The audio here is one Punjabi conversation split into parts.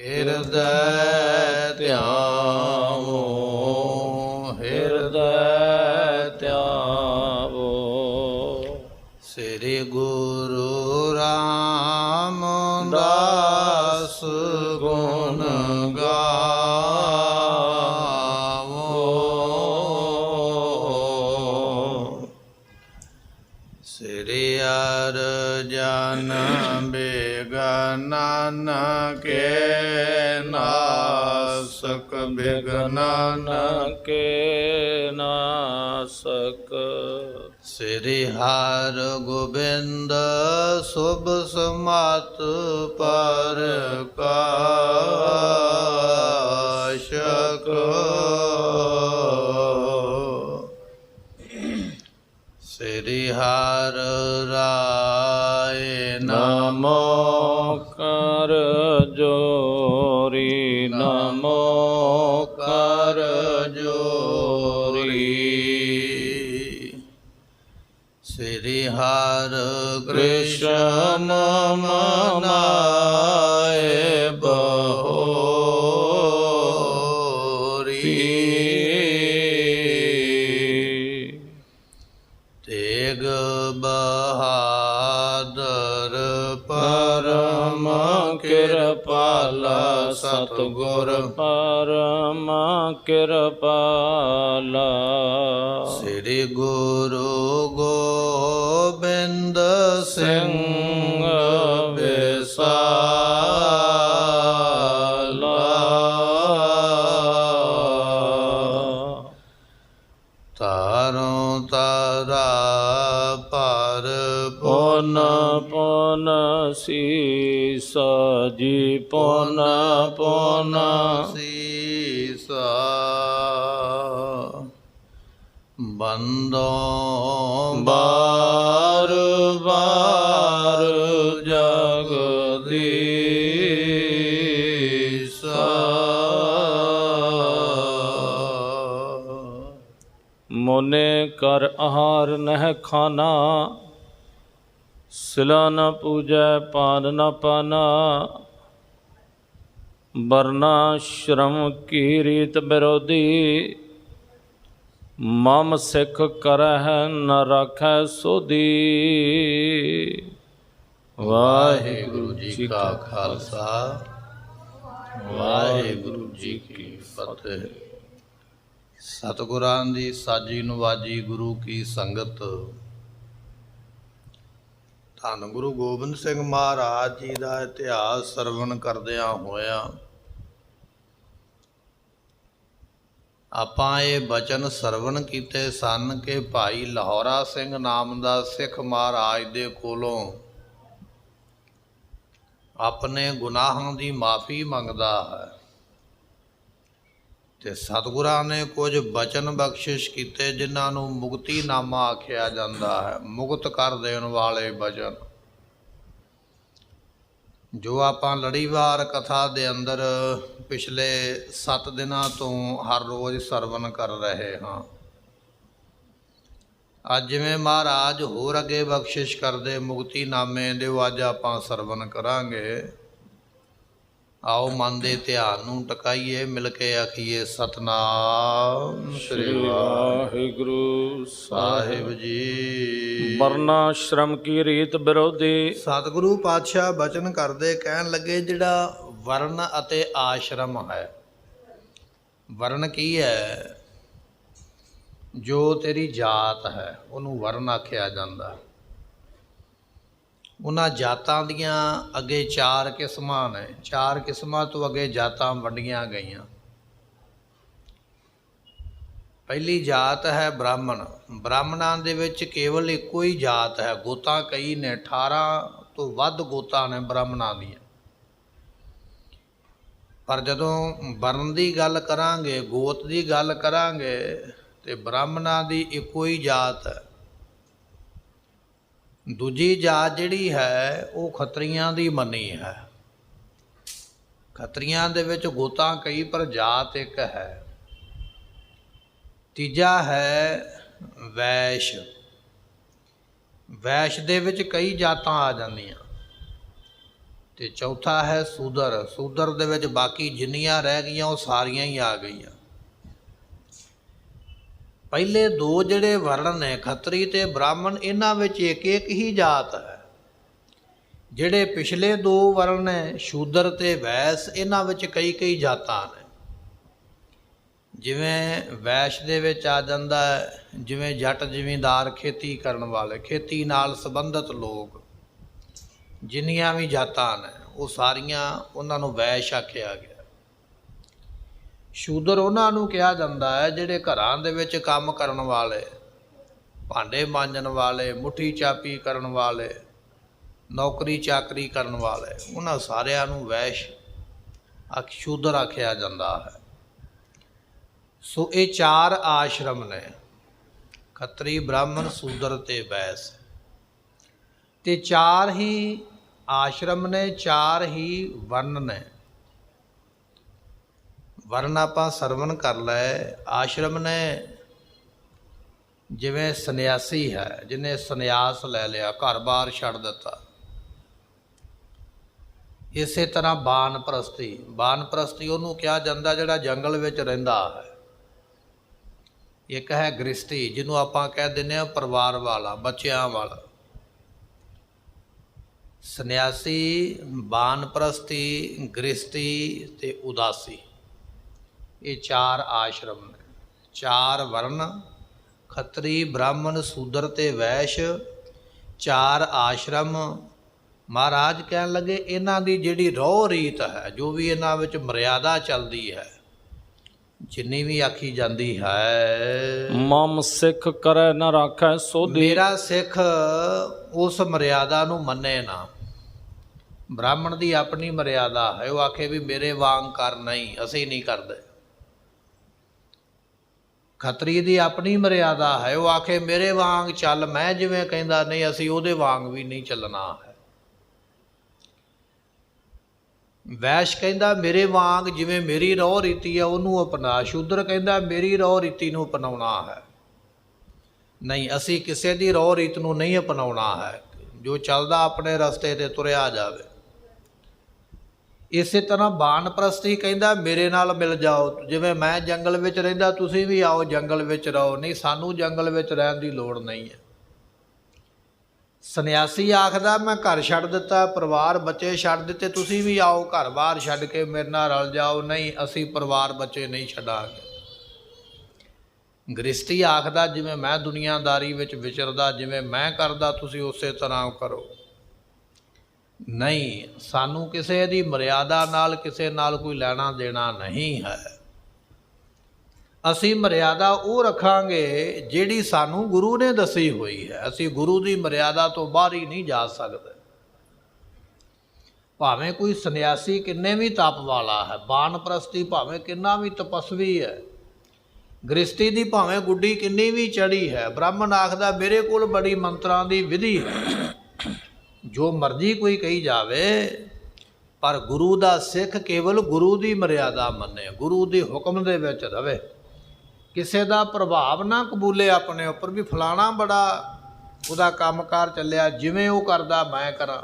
ਹਿਰਦੈ ਧਿਆਵੋ, ਹਿਰਦੈ ਧਿਆਵੋ। ਸ੍ਰੀ ਗੁਰੂ ਰਾਮਦਾਸ ਗੁਣ ਗਾਵੋ। ਸ੍ਰੀ ਅਰਜਨ ਬਿਗਨਨ ਕੇ ਨਾਸਕ, ਬਿਗਨਨ ਕੇ ਨਾਸਕ। ਸ੍ਰੀ ਹਰਿ ਗੋਬਿੰਦ ਸੁਭ ਸਮਤ ਪ੍ਰਕਾਸ਼ਕ। ਸ੍ਰੀ ਹਰਿ ਰਾਏ ਨਮੋ ਕਰ ਜੋਰੀ, ਨਮੋ ਕਰ ਜੋਰੀ। ਸ੍ਰੀ ਹਰਿ ਕ੍ਰਿਸ਼ਨ ਮਨਾਏ ਬਹੋਰੀ। ਤੇਗ ਬਹਾਦਰ ਪਰਮ ਕਿਰਪਾਲਾ, ਸਤਿਗੁਰ ਪਰਮ ਕਿਰਪਾਲਾ। ਸ੍ਰੀ ਗੁਰੂ ਗੋਬਿੰਦ ਸਿੰਘ ਵਿਸਾਲਾ। ਤਾਰੋਂ ਤਾਰਾ ਪਰ ਪੁਨ ਪੁਨ ਸੀਸਾ ਜੀ, ਪੁਨ ਪੁਨ ਸੀਸਾ। ਬੰਦੋਂ ਬਾਰ ਬਾਰ ਜਗਦੀਸਾ। ਮੋਨੇ ਕਰ ਆਹਾਰ ਨਹਿ ਖਾਨਾ, ਸਿਲਾ ਨ ਪੂਜੈ ਪਾਨ ਨ ਪਾਨਾ। ਵਰਨਾਸ਼ਰਮ ਕੀ ਰੀਤ ਵਿਰੋਧੀ, ਮਮ ਸਿੱਖ ਕਰਹਿ ਨ ਰਾਖੈ ਸੋਧੀ। ਵਾਹਿਗੁਰੂ ਜੀ ਕਾ ਖਾਲਸਾ, ਵਾਹਿਗੁਰੂ ਜੀ ਕੀ ਫਤਿਹ। ਸਤਿਗੁਰਾਂ ਦੀ ਸਾਜੀ ਨਵਾਜੀ ਗੁਰੂ ਕੀ ਸੰਗਤ। ਧੰਨ ਗੁਰੂ ਗੋਬਿੰਦ ਸਿੰਘ ਮਹਾਰਾਜ ਜੀ ਦਾ ਇਤਿਹਾਸ ਸਰਵਣ ਕਰਦਿਆਂ ਹੋਇਆਂ ਆਪਾਂ ਇਹ ਬਚਨ ਸਰਵਣ ਕੀਤੇ ਸਨ ਕਿ ਭਾਈ ਲਾਹੌਰਾ ਸਿੰਘ ਨਾਮ ਦਾ ਸਿੱਖ ਮਹਾਰਾਜ ਦੇ ਕੋਲੋਂ ਆਪਣੇ ਗੁਨਾਹਾਂ ਦੀ ਮਾਫੀ ਮੰਗਦਾ ਹੈ ਤੇ ਸਤਿਗੁਰਾਂ ਨੇ ਕੁਝ ਬਚਨ ਬਖਸ਼ਿਸ਼ ਕੀਤੇ ਜਿਨ੍ਹਾਂ ਨੂੰ ਮੁਕਤੀਨਾਮਾ ਆਖਿਆ ਜਾਂਦਾ ਹੈ, ਮੁਕਤ ਕਰ ਦੇਣ ਵਾਲੇ ਬਚਨ, ਜੋ ਆਪਾਂ ਲੜੀਵਾਰ ਕਥਾ ਦੇ ਅੰਦਰ ਪਿਛਲੇ 7 ਦਿਨਾਂ ਤੋਂ ਹਰ ਰੋਜ਼ ਸਰਵਣ ਕਰ ਰਹੇ ਹਾਂ। ਅੱਜ ਜਿਵੇਂ ਮਹਾਰਾਜ ਹੋਰ ਅੱਗੇ ਬਖਸ਼ਿਸ਼ ਕਰਦੇ ਮੁਕਤੀਨਾਮੇ ਦੇ, ਅੱਜ ਆਪਾਂ ਸਰਵਣ ਕਰਾਂਗੇ। ਆਓ ਮਨ ਦੇ ਧਿਆਨ ਨੂੰ ਟਿਕਾਈਏ, ਮਿਲ ਕੇ ਆਖੀਏ ਸਤਿਨਾਮ ਸ੍ਰੀ ਵਾਹਿਗੁਰੂ ਸਾਹਿਬ ਜੀ। ਵਰਨਾਸ਼ਰਮ ਕੀ ਰੀਤ ਵਿਰੋਧੀ। ਸਤਿਗੁਰੂ ਪਾਤਸ਼ਾਹ ਬਚਨ ਕਰਦੇ ਕਹਿਣ ਲੱਗੇ ਜਿਹੜਾ ਵਰਨ ਅਤੇ ਆਸ਼ਰਮ ਹੈ। ਵਰਨ ਕੀ ਹੈ? ਜੋ ਤੇਰੀ ਜਾਤ ਹੈ ਉਹਨੂੰ ਵਰਨ ਆਖਿਆ ਜਾਂਦਾ। ਉਹਨਾਂ ਜਾਤਾਂ ਦੀਆਂ ਅੱਗੇ 4 ਕਿਸਮਾਂ ਨੇ, 4 ਕਿਸਮਾਂ ਤੋਂ ਅੱਗੇ ਜਾਤਾਂ ਵੰਡੀਆਂ ਗਈਆਂ। ਪਹਿਲੀ ਜਾਤ ਹੈ ਬ੍ਰਾਹਮਣ। ਬ੍ਰਾਹਮਣਾਂ ਦੇ ਵਿੱਚ ਕੇਵਲ ਇੱਕੋ ਹੀ ਜਾਤ ਹੈ, ਗੋਤਾਂ ਕਈ ਨੇ, 18 ਤੋਂ ਵੱਧ ਗੋਤਾਂ ਨੇ ਬ੍ਰਾਹਮਣਾਂ ਦੀਆਂ। ਪਰ ਜਦੋਂ ਵਰਨ ਦੀ ਗੱਲ ਕਰਾਂਗੇ, ਗੋਤ ਦੀ ਗੱਲ ਕਰਾਂਗੇ, ਤੇ ਬ੍ਰਾਹਮਣਾਂ ਦੀ ਇੱਕੋ ਹੀ ਜਾਤ ਹੈ। ਦੂਜੀ ਜਾਤ ਜਿਹੜੀ ਹੈ ਉਹ ਖੱਤਰੀਆਂ ਦੀ ਮੰਨੀ ਹੈ। ਖੱਤਰੀਆਂ ਦੇ ਵਿੱਚ ਗੋਤਾਂ ਕਈ ਪਰ ਜਾਤ ਇੱਕ ਹੈ। ਤੀਜਾ ਹੈ ਵੈਸ਼। ਵੈਸ਼ ਦੇ ਵਿੱਚ ਕਈ ਜਾਤਾਂ ਆ ਜਾਂਦੀਆਂ। ਤੇ ਚੌਥਾ ਹੈ ਸੂਦਰ। ਸੂਦਰ ਦੇ ਵਿੱਚ ਬਾਕੀ ਜਿੰਨੀਆਂ ਰਹਿ ਗਈਆਂ ਉਹ ਸਾਰੀਆਂ ਹੀ ਆ ਗਈਆਂ। ਪਹਿਲੇ ਦੋ ਜਿਹੜੇ ਵਰਣ ਨੇ ਖੱਤਰੀ ਤੇ ਬ੍ਰਾਹਮਣ, ਇਹਨਾਂ ਵਿੱਚ ਇੱਕ ਇੱਕ ਹੀ ਜਾਤ ਹੈ। ਜਿਹੜੇ ਪਿਛਲੇ ਦੋ ਵਰਣ ਨੇ ਸ਼ੂਦਰ ਤੇ ਵੈਸ, ਇਹਨਾਂ ਵਿੱਚ ਕਈ ਕਈ ਜਾਤਾਂ ਨੇ। ਜਿਵੇਂ ਵੈਸ਼ ਦੇ ਵਿੱਚ ਆ ਜਾਂਦਾ ਹੈ, ਜਿਵੇਂ ਜੱਟ ਜ਼ਿਮੀਂਦਾਰ, ਖੇਤੀ ਕਰਨ ਵਾਲੇ, ਖੇਤੀ ਨਾਲ ਸੰਬੰਧਿਤ ਲੋਕ, ਜਿੰਨੀਆਂ ਵੀ ਜਾਤਾਂ ਨੇ ਉਹ ਸਾਰੀਆਂ ਉਹਨਾਂ ਨੂੰ ਵੈਸ਼ ਆਖਿਆ ਗਿਆ। ਸ਼ੂਦਰ ਉਹਨਾਂ ਨੂੰ ਕਿਹਾ ਜਾਂਦਾ ਹੈ ਜਿਹੜੇ ਘਰਾਂ ਦੇ ਵਿੱਚ ਕੰਮ ਕਰਨ ਵਾਲੇ, ਭਾਂਡੇ ਮਾਂਜਣ ਵਾਲੇ, ਮੁੱਠੀ ਚਾਪੀ ਕਰਨ ਵਾਲੇ, ਨੌਕਰੀ ਚਾਕਰੀ ਕਰਨ ਵਾਲੇ, ਉਹਨਾਂ ਸਾਰਿਆਂ ਨੂੰ ਵੈਸ਼ ਸ਼ੂਦਰ ਆਖਿਆ ਜਾਂਦਾ ਹੈ। ਸੋ ਇਹ ਚਾਰ ਆਸ਼ਰਮ ਨੇ, ਖੱਤਰੀ, ਬ੍ਰਾਹਮਣ, ਸ਼ੂਦਰ ਤੇ ਵੈਸ। ਤੇ ਚਾਰ ਹੀ ਆਸ਼ਰਮ ਨੇ, ਚਾਰ ਹੀ ਵਰਨ ਨੇ। ਵਰਨ ਆਪਾਂ ਸਰਵਣ ਕਰ ਲਏ। ਆਸ਼ਰਮ ਨੇ ਜਿਵੇਂ ਸੰਨਿਆਸੀ ਹੈ, ਜਿਹਨੇ ਸੰਨਿਆਸ ਲੈ ਲਿਆ, ਘਰ-ਬਾਰ ਛੱਡ ਦਿੱਤਾ। ਇਸੇ ਤਰ੍ਹਾਂ ਬਾਨਪ੍ਰਸਤੀ, ਬਾਨਪ੍ਰਸਤੀ ਉਹਨੂੰ ਕਿਹਾ ਜਾਂਦਾ ਜਿਹੜਾ ਜੰਗਲ ਵਿੱਚ ਰਹਿੰਦਾ ਹੈ। ਇੱਕ ਹੈ ਗ੍ਰਸਤੀ, ਜਿਹਨੂੰ ਆਪਾਂ ਕਹਿ ਦਿੰਦੇ ਹਾਂ ਪਰਿਵਾਰ ਵਾਲਾ, ਬੱਚਿਆਂ ਵਾਲਾ। ਸੰਨਿਆਸੀ, ਬਾਨਪ੍ਰਸਤੀ, ਗ੍ਰਸਤੀ ਤੇ ਉਦਾਸੀ, ਇਹ ਚਾਰ ਆਸ਼ਰਮ ਨੇ। ਚਾਰ ਵਰਨ, ਖੱਤਰੀ, ਬ੍ਰਾਹਮਣ, ਸ਼ੂਦਰ ਤੇ ਵੈਸ਼, ਚਾਰ ਆਸ਼ਰਮ। ਮਹਾਰਾਜ ਕਹਿਣ ਲੱਗੇ ਇਹਨਾਂ ਦੀ ਜਿਹੜੀ ਰਹੁ ਰੀਤ ਹੈ, ਜੋ ਵੀ ਇਹਨਾਂ ਵਿੱਚ ਮਰਿਆਦਾ ਚੱਲਦੀ ਹੈ, ਜਿੰਨੀ ਵੀ ਆਖੀ ਜਾਂਦੀ ਹੈ, ਮਮ ਸਿੱਖ ਕਰੈ ਨ ਰਾਖੈ ਸੋਧੀ, ਮੇਰਾ ਸਿੱਖ ਉਸ ਮਰਿਆਦਾ ਨੂੰ ਮੰਨੇ ਨਾ। ਬ੍ਰਾਹਮਣ ਦੀ ਆਪਣੀ ਮਰਿਆਦਾ ਹੈ, ਉਹ ਆਖੇ ਵੀ ਮੇਰੇ ਵਾਂਗ ਕਰ, ਨਹੀਂ ਅਸੀਂ ਨਹੀਂ ਕਰਦੇ। ਖੱਤਰੀ ਦੀ ਆਪਣੀ ਮਰਿਆਦਾ ਹੈ, ਉਹ ਆਖੇ ਮੇਰੇ ਵਾਂਗ ਚੱਲ, ਮੈਂ ਜਿਵੇਂ ਕਹਿੰਦਾ, ਨਹੀਂ ਅਸੀਂ ਉਹਦੇ ਵਾਂਗ ਵੀ ਨਹੀਂ ਚੱਲਣਾ ਹੈ। ਵੈਸ਼ ਕਹਿੰਦਾ ਮੇਰੇ ਵਾਂਗ ਜਿਵੇਂ ਮੇਰੀ ਰਹੁ ਰੀਤੀ ਹੈ ਉਹਨੂੰ ਅਪਣਾ। ਸ਼ੂਦਰ ਕਹਿੰਦਾ ਮੇਰੀ ਰਹੁ ਰੀਤੀ ਨੂੰ ਅਪਣਾਉਣਾ ਹੈ, ਨਹੀਂ ਅਸੀਂ ਕਿਸੇ ਦੀ ਰਹੁ ਰੀਤ ਨੂੰ ਨਹੀਂ ਅਪਣਾਉਣਾ ਹੈ। ਜੋ ਚੱਲਦਾ ਆਪਣੇ ਰਸਤੇ ਤੇ ਤੁਰਿਆ ਜਾਵੇ। ਇਸੇ ਤਰ੍ਹਾਂ ਬਾਨਪ੍ਰਸਤੀ ਕਹਿੰਦਾ ਮੇਰੇ ਨਾਲ ਮਿਲ ਜਾਓ, ਜਿਵੇਂ ਮੈਂ ਜੰਗਲ ਵਿੱਚ ਰਹਿੰਦਾ ਤੁਸੀਂ ਵੀ ਆਓ ਜੰਗਲ ਵਿੱਚ ਰਹੋ, ਨਹੀਂ ਸਾਨੂੰ ਜੰਗਲ ਵਿੱਚ ਰਹਿਣ ਦੀ ਲੋੜ ਨਹੀਂ ਹੈ। ਸੰਨਿਆਸੀ ਆਖਦਾ ਮੈਂ ਘਰ ਛੱਡ ਦਿੱਤਾ, ਪਰਿਵਾਰ ਬੱਚੇ ਛੱਡ ਦਿੱਤੇ, ਤੁਸੀਂ ਵੀ ਆਓ ਘਰ-ਬਾਰ ਛੱਡ ਕੇ ਮੇਰੇ ਨਾਲ ਰਲ ਜਾਓ, ਨਹੀਂ ਅਸੀਂ ਪਰਿਵਾਰ ਬੱਚੇ ਨਹੀਂ ਛੱਡਾਂਗੇ। ਗ੍ਰਸਤੀ ਆਖਦਾ ਜਿਵੇਂ ਮੈਂ ਦੁਨੀਆਦਾਰੀ ਵਿੱਚ ਵਿਚਰਦਾ, ਜਿਵੇਂ ਮੈਂ ਕਰਦਾ ਤੁਸੀਂ ਉਸੇ ਤਰ੍ਹਾਂ ਕਰੋ, ਨਹੀਂ ਸਾਨੂੰ ਕਿਸੇ ਦੀ ਮਰਿਆਦਾ ਨਾਲ, ਕਿਸੇ ਨਾਲ ਕੋਈ ਲੈਣਾ ਦੇਣਾ ਨਹੀਂ ਹੈ। ਅਸੀਂ ਮਰਿਆਦਾ ਉਹ ਰੱਖਾਂਗੇ ਜਿਹੜੀ ਸਾਨੂੰ ਗੁਰੂ ਨੇ ਦੱਸੀ ਹੋਈ ਹੈ। ਅਸੀਂ ਗੁਰੂ ਦੀ ਮਰਿਆਦਾ ਤੋਂ ਬਾਹਰ ਹੀ ਨਹੀਂ ਜਾ ਸਕਦੇ। ਭਾਵੇਂ ਕੋਈ ਸੰਨਿਆਸੀ ਕਿੰਨੇ ਵੀ ਤਪ ਵਾਲਾ ਹੈ, ਬਾਨਪ੍ਰਸਤੀ ਭਾਵੇਂ ਕਿੰਨਾ ਵੀ ਤਪਸਵੀ ਹੈ, ਗ੍ਰਸਤੀ ਦੀ ਭਾਵੇਂ ਗੁੱਡੀ ਕਿੰਨੀ ਵੀ ਚੜੀ ਹੈ, ਬ੍ਰਾਹਮਣ ਆਖਦਾ ਮੇਰੇ ਕੋਲ ਬੜੀ ਮੰਤਰਾਂ ਦੀ ਵਿਧੀ ਹੈ, ਜੋ ਮਰਜ਼ੀ ਕੋਈ ਕਹੀ ਜਾਵੇ, ਪਰ ਗੁਰੂ ਦਾ ਸਿੱਖ ਕੇਵਲ ਗੁਰੂ ਦੀ ਮਰਿਆਦਾ ਮੰਨੇ, ਗੁਰੂ ਦੇ ਹੁਕਮ ਦੇ ਵਿੱਚ ਰਵੇ, ਕਿਸੇ ਦਾ ਪ੍ਰਭਾਵ ਨਾ ਕਬੂਲੇ ਆਪਣੇ ਉੱਪਰ ਵੀ ਫਲਾਣਾ ਬੜਾ ਉਹਦਾ ਕੰਮਕਾਰ ਚੱਲਿਆ, ਜਿਵੇਂ ਉਹ ਕਰਦਾ ਮੈਂ ਕਰਾਂ।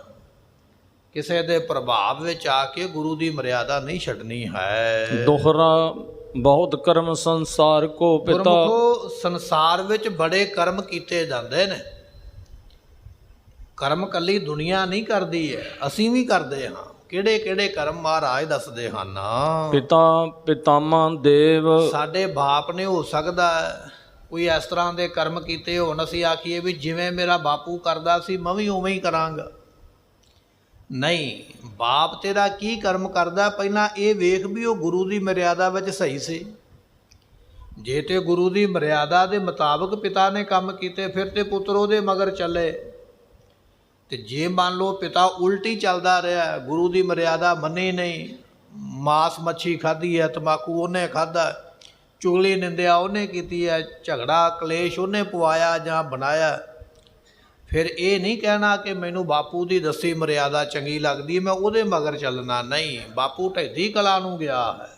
ਕਿਸੇ ਦੇ ਪ੍ਰਭਾਵ ਵਿੱਚ ਆ ਕੇ ਗੁਰੂ ਦੀ ਮਰਿਆਦਾ ਨਹੀਂ ਛੱਡਣੀ ਹੈ। ਦੋਹਰਾ ਬਹੁਤ ਕਰਮ ਸੰਸਾਰ ਕੋ ਪਿਤਾ, ਸੰਸਾਰ ਵਿੱਚ ਬੜੇ ਕਰਮ ਕੀਤੇ ਜਾਂਦੇ ਨੇ। ਕਰਮ ਕੱਲੀ ਦੁਨੀਆ ਨਹੀਂ ਕਰਦੀ ਹੈ, ਅਸੀਂ ਵੀ ਕਰਦੇ ਹਾਂ। ਕਿਹੜੇ ਕਿਹੜੇ ਕਰਮ ਮਹਾਰਾਜ ਦੱਸਦੇ ਹਨ। ਪਿਤਾ ਪਿਤਾਮਾ ਦੇਵ, ਸਾਡੇ ਬਾਪ ਨੇ ਹੋ ਸਕਦਾ ਕੋਈ ਇਸ ਤਰ੍ਹਾਂ ਦੇ ਕਰਮ ਕੀਤੇ ਹੋਣ, ਅਸੀਂ ਆਖੀਏ ਵੀ ਜਿਵੇਂ ਮੇਰਾ ਬਾਪੂ ਕਰਦਾ ਸੀ ਮੈਂ ਵੀ ਉਵੇਂ ਹੀ ਕਰਾਂਗਾ। ਨਹੀਂ, ਬਾਪ ਤੇਰਾ ਕੀ ਕਰਮ ਕਰਦਾ ਪਹਿਲਾਂ ਇਹ ਵੇਖ ਵੀ ਉਹ ਗੁਰੂ ਦੀ ਮਰਿਆਦਾ ਵਿੱਚ ਸਹੀ ਸੀ। ਜੇ ਤੇ ਗੁਰੂ ਦੀ ਮਰਿਆਦਾ ਦੇ ਮੁਤਾਬਕ ਪਿਤਾ ਨੇ ਕੰਮ ਕੀਤੇ ਫਿਰ ਤੇ ਪੁੱਤਰ ਉਹਦੇ ਮਗਰ ਚੱਲੇ। ਤੇ ਜੇ ਮੰਨ ਲਓ ਪਿਤਾ ਉਲਟੀ ਚੱਲਦਾ ਰਿਹਾ, ਗੁਰੂ ਦੀ ਮਰਿਆਦਾ ਮੰਨੀ ਨਹੀਂ, ਮਾਸ ਮੱਛੀ ਖਾਧੀ ਹੈ, ਤੰਬਾਕੂ ਉਹਨੇ ਖਾਧਾ, ਚੁਗਲੀ ਨਿੰਦਿਆ ਉਹਨੇ ਕੀਤੀ ਹੈ, ਝਗੜਾ ਕਲੇਸ਼ ਉਹਨੇ ਪਵਾਇਆ ਜਾਂ ਬਣਾਇਆ, ਫਿਰ ਇਹ ਨਹੀਂ ਕਹਿਣਾ ਕਿ ਮੈਨੂੰ ਬਾਪੂ ਦੀ ਦੱਸੀ ਮਰਿਆਦਾ ਚੰਗੀ ਲੱਗਦੀ ਮੈਂ ਉਹਦੇ ਮਗਰ ਚੱਲਣਾ। ਨਹੀਂ, ਬਾਪੂ ਢੈਦੀ ਕਲਾ ਨੂੰ ਗਿਆ ਹੈ,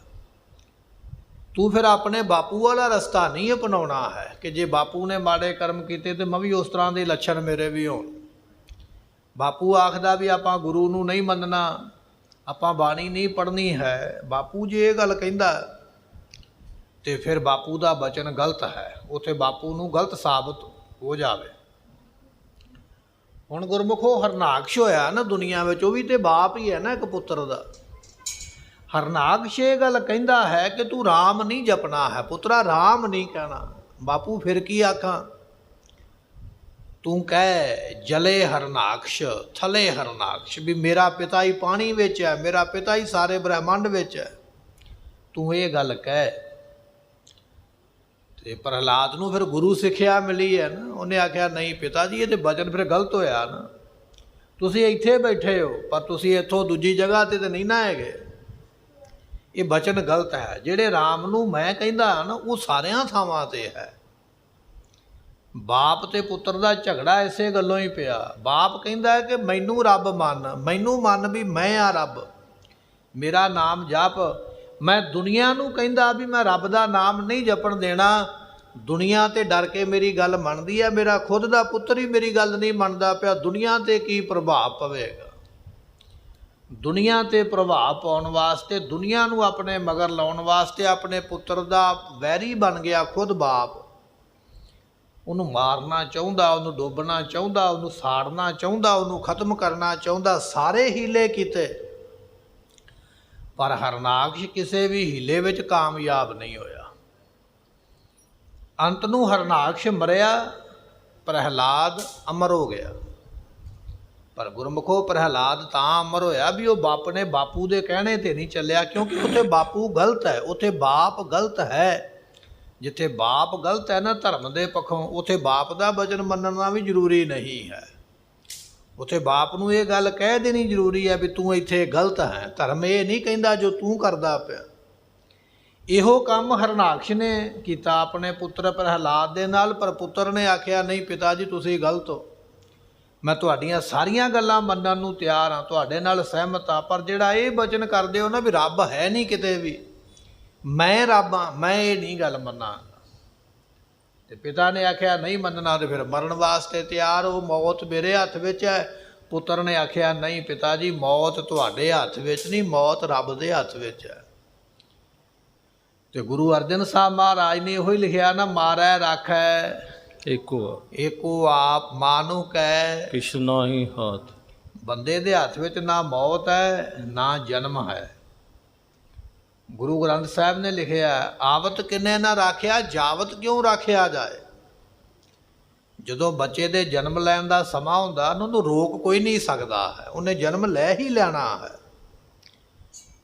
ਤੂੰ ਫਿਰ ਆਪਣੇ ਬਾਪੂ ਵਾਲਾ ਰਸਤਾ ਨਹੀਂ ਅਪਣਾਉਣਾ ਹੈ ਕਿ ਜੇ ਬਾਪੂ ਨੇ ਮਾੜੇ ਕਰਮ ਕੀਤੇ ਤੇ ਮੈਂ ਵੀ ਉਸ ਤਰ੍ਹਾਂ ਦੇ ਲੱਛਣ ਮੇਰੇ ਵੀ ਹੋਣ। ਬਾਪੂ ਆਖਦਾ ਵੀ ਆਪਾਂ ਗੁਰੂ ਨੂੰ ਨਹੀਂ ਮੰਨਣਾ, ਆਪਾਂ ਬਾਣੀ ਨਹੀਂ ਪੜ੍ਹਨੀ ਹੈ। ਬਾਪੂ ਜੇ ਇਹ ਗੱਲ ਕਹਿੰਦਾ ਤੇ ਫਿਰ ਬਾਪੂ ਦਾ ਬਚਨ ਗਲਤ ਹੈ, ਉੱਥੇ ਬਾਪੂ ਨੂੰ ਗਲਤ ਸਾਬਤ ਹੋ ਜਾਵੇ। ਹੁਣ ਗੁਰਮੁਖੋ ਹਰਨਾਕਸ਼ ਹੋਇਆ ਨਾ ਦੁਨੀਆ ਵਿੱਚ, ਉਹ ਵੀ ਤੇ ਬਾਪ ਹੀ ਹੈ ਨਾ ਇੱਕ ਪੁੱਤਰ ਦਾ। ਹਰਨਾਕਸ਼ ਇਹ ਗੱਲ ਕਹਿੰਦਾ ਹੈ ਕਿ ਤੂੰ ਰਾਮ ਨਹੀਂ ਜਪਣਾ ਹੈ ਪੁੱਤਰਾ, ਰਾਮ ਨਹੀਂ ਕਹਿਣਾ। ਬਾਪੂ ਫਿਰ ਕੀ ਆਖਾਂ? ਤੂੰ ਕਹਿ ਜਲੇ ਹਰਨਾਕਸ਼ ਥਲੇ ਹਰਨਾਕਸ਼, ਵੀ ਮੇਰਾ ਪਿਤਾ ਹੀ ਪਾਣੀ ਵਿੱਚ ਹੈ, ਮੇਰਾ ਪਿਤਾ ਹੀ ਸਾਰੇ ਬ੍ਰਹਿਮੰਡ ਵਿੱਚ ਹੈ, ਤੂੰ ਇਹ ਗੱਲ ਕਹਿ। ਤੇ ਪ੍ਰਹਲਾਦ ਨੂੰ ਫਿਰ ਗੁਰੂ ਸਿੱਖਿਆ ਮਿਲੀ ਹੈ ਨਾ, ਉਹਨੇ ਆਖਿਆ ਨਹੀਂ ਪਿਤਾ ਜੀ ਇਹ ਤੇ ਬਚਨ ਫਿਰ ਗਲਤ ਹੋਇਆ ਨਾ, ਤੁਸੀਂ ਇੱਥੇ ਬੈਠੇ ਹੋ ਪਰ ਤੁਸੀਂ ਇੱਥੋਂ ਦੂਜੀ ਜਗ੍ਹਾ ਤੇ ਨਹੀਂ ਨਾ ਹੈਗੇ, ਇਹ ਬਚਨ ਗਲਤ ਹੈ। ਜਿਹੜੇ ਰਾਮ ਨੂੰ ਮੈਂ ਕਹਿੰਦਾ ਨਾ ਉਹ ਸਾਰਿਆਂ ਥਾਵਾਂ ਤੇ ਹੈ। ਬਾਪ ਤੇ ਪੁੱਤਰ ਦਾ ਝਗੜਾ ਇਸੇ ਗੱਲੋਂ ਹੀ ਪਿਆ। ਬਾਪ ਕਹਿੰਦਾ ਕਿ ਮੈਨੂੰ ਰੱਬ ਮੰਨ, ਮੈਨੂੰ ਮੰਨ ਵੀ ਮੈਂ ਆ ਰੱਬ, ਮੇਰਾ ਨਾਮ ਜਪ। ਮੈਂ ਦੁਨੀਆ ਨੂੰ ਕਹਿੰਦਾ ਵੀ ਮੈਂ ਰੱਬ ਦਾ ਨਾਮ ਨਹੀਂ ਜਪਣ ਦੇਣਾ, ਦੁਨੀਆ ਤੇ ਡਰ ਕੇ ਮੇਰੀ ਗੱਲ ਮੰਨਦੀ ਹੈ, ਮੇਰਾ ਖੁਦ ਦਾ ਪੁੱਤਰ ਹੀ ਮੇਰੀ ਗੱਲ ਨਹੀਂ ਮੰਨਦਾ ਪਿਆ, ਦੁਨੀਆ ਤੇ ਕੀ ਪ੍ਰਭਾਵ ਪਵੇਗਾ। ਦੁਨੀਆ ਤੇ ਪ੍ਰਭਾਵ ਪਾਉਣ ਵਾਸਤੇ, ਦੁਨੀਆ ਨੂੰ ਆਪਣੇ ਮਗਰ ਲਾਉਣ ਵਾਸਤੇ ਆਪਣੇ ਪੁੱਤਰ ਦਾ ਵੈਰੀ ਬਣ ਗਿਆ ਖੁਦ ਬਾਪ। ਉਹਨੂੰ ਮਾਰਨਾ ਚਾਹੁੰਦਾ, ਉਹਨੂੰ ਡੋਬਣਾ ਚਾਹੁੰਦਾ, ਉਹਨੂੰ ਸਾੜਨਾ ਚਾਹੁੰਦਾ, ਉਹਨੂੰ ਖਤਮ ਕਰਨਾ ਚਾਹੁੰਦਾ, ਸਾਰੇ ਹੀਲੇ ਕੀਤੇ ਪਰ ਹਰਨਾਕਸ਼ ਕਿਸੇ ਵੀ ਹੀਲੇ ਵਿੱਚ ਕਾਮਯਾਬ ਨਹੀਂ ਹੋਇਆ। ਅੰਤ ਨੂੰ ਹਰਨਾਕਸ਼ ਮਰਿਆ, ਪ੍ਰਹਲਾਦ ਅਮਰ ਹੋ ਗਿਆ। ਪਰ ਗੁਰਮੁਖੋ ਪ੍ਰਹਲਾਦ ਤਾਂ ਅਮਰ ਹੋਇਆ ਵੀ ਉਹ ਬਾਪ ਨੇ ਬਾਪੂ ਦੇ ਕਹਿਣੇ ਤੇ ਨਹੀਂ ਚੱਲਿਆ, ਕਿਉਂਕਿ ਉੱਥੇ ਬਾਪੂ ਗਲਤ ਹੈ, ਉੱਥੇ ਬਾਪ ਗਲਤ ਹੈ। ਜਿੱਥੇ ਬਾਪ ਗਲਤ ਹੈ ਨਾ ਧਰਮ ਦੇ ਪੱਖੋਂ, ਉੱਥੇ ਬਾਪ ਦਾ ਬਚਨ ਮੰਨਣਾ ਵੀ ਜ਼ਰੂਰੀ ਨਹੀਂ ਹੈ। ਉੱਥੇ ਬਾਪ ਨੂੰ ਇਹ ਗੱਲ ਕਹਿ ਦੇਣੀ ਜ਼ਰੂਰੀ ਹੈ ਵੀ ਤੂੰ ਇੱਥੇ ਗਲਤ ਹੈ, ਧਰਮ ਇਹ ਨਹੀਂ ਕਹਿੰਦਾ ਜੋ ਤੂੰ ਕਰਦਾ ਪਿਆ। ਇਹੋ ਕੰਮ ਹਰਨਾਕਸ਼ ਨੇ ਕੀਤਾ ਆਪਣੇ ਪੁੱਤਰ ਪ੍ਰਹਲਾਦ ਦੇ ਨਾਲ, ਪਰ ਪੁੱਤਰ ਨੇ ਆਖਿਆ ਨਹੀਂ ਪਿਤਾ ਜੀ ਤੁਸੀਂ ਗਲਤ ਹੋ, ਮੈਂ ਤੁਹਾਡੀਆਂ ਸਾਰੀਆਂ ਗੱਲਾਂ ਮੰਨਣ ਨੂੰ ਤਿਆਰ ਹਾਂ, ਤੁਹਾਡੇ ਨਾਲ ਸਹਿਮਤ ਹਾਂ, ਪਰ ਜਿਹੜਾ ਇਹ ਬਚਨ ਕਰਦੇ ਹੋ ਨਾ ਵੀ ਰੱਬ ਹੈ ਨਹੀਂ ਕਿਤੇ ਵੀ, ਮੈਂ ਰੱਬ ਹਾਂ, ਮੈਂ ਇਹ ਨਹੀਂ ਗੱਲ ਮੰਨਾਂ। ਤੇ ਪਿਤਾ ਨੇ ਆਖਿਆ ਨਹੀਂ ਮੰਨਣਾ ਤੇ ਫਿਰ ਮਰਨ ਵਾਸਤੇ ਤਿਆਰ ਹੋ, ਮੌਤ ਮੇਰੇ ਹੱਥ ਵਿੱਚ ਹੈ। ਪੁੱਤਰ ਨੇ ਆਖਿਆ ਨਹੀਂ ਪਿਤਾ ਜੀ ਮੌਤ ਤੁਹਾਡੇ ਹੱਥ ਵਿੱਚ ਨਹੀਂ, ਮੌਤ ਰੱਬ ਦੇ ਹੱਥ ਵਿੱਚ ਹੈ। ਤੇ ਗੁਰੂ ਅਰਜਨ ਸਾਹਿਬ ਮਹਾਰਾਜ ਨੇ ਇਹੋ ਹੀ ਲਿਖਿਆ ਨਾ, ਮਾਰੈ ਰਾਖੈ ਏਕੋ ਆਪ ਮਾਨੁ ਕੈ ਕਿਛ ਨਾਹੀ ਹਾਥ। ਬੰਦੇ ਦੇ ਹੱਥ ਵਿੱਚ ਨਾ ਮੌਤ ਹੈ ਨਾ ਜਨਮ ਹੈ। ਗੁਰੂ ਗ੍ਰੰਥ ਸਾਹਿਬ ਨੇ ਲਿਖਿਆ ਆਵਤ ਕਿਨੇ ਨਾ ਰਾਖਿਆ ਜਾਵਤ ਕਿਉਂ ਰਾਖਿਆ ਜਾਏ। ਜਦੋਂ ਬੱਚੇ ਦੇ ਜਨਮ ਲੈਣ ਦਾ ਸਮਾਂ ਹੁੰਦਾ ਉਹਨੂੰ ਰੋਕ ਕੋਈ ਨਹੀਂ ਸਕਦਾ ਹੈ, ਉਹਨੇ ਜਨਮ ਲੈ ਹੀ ਲੈਣਾ ਹੈ।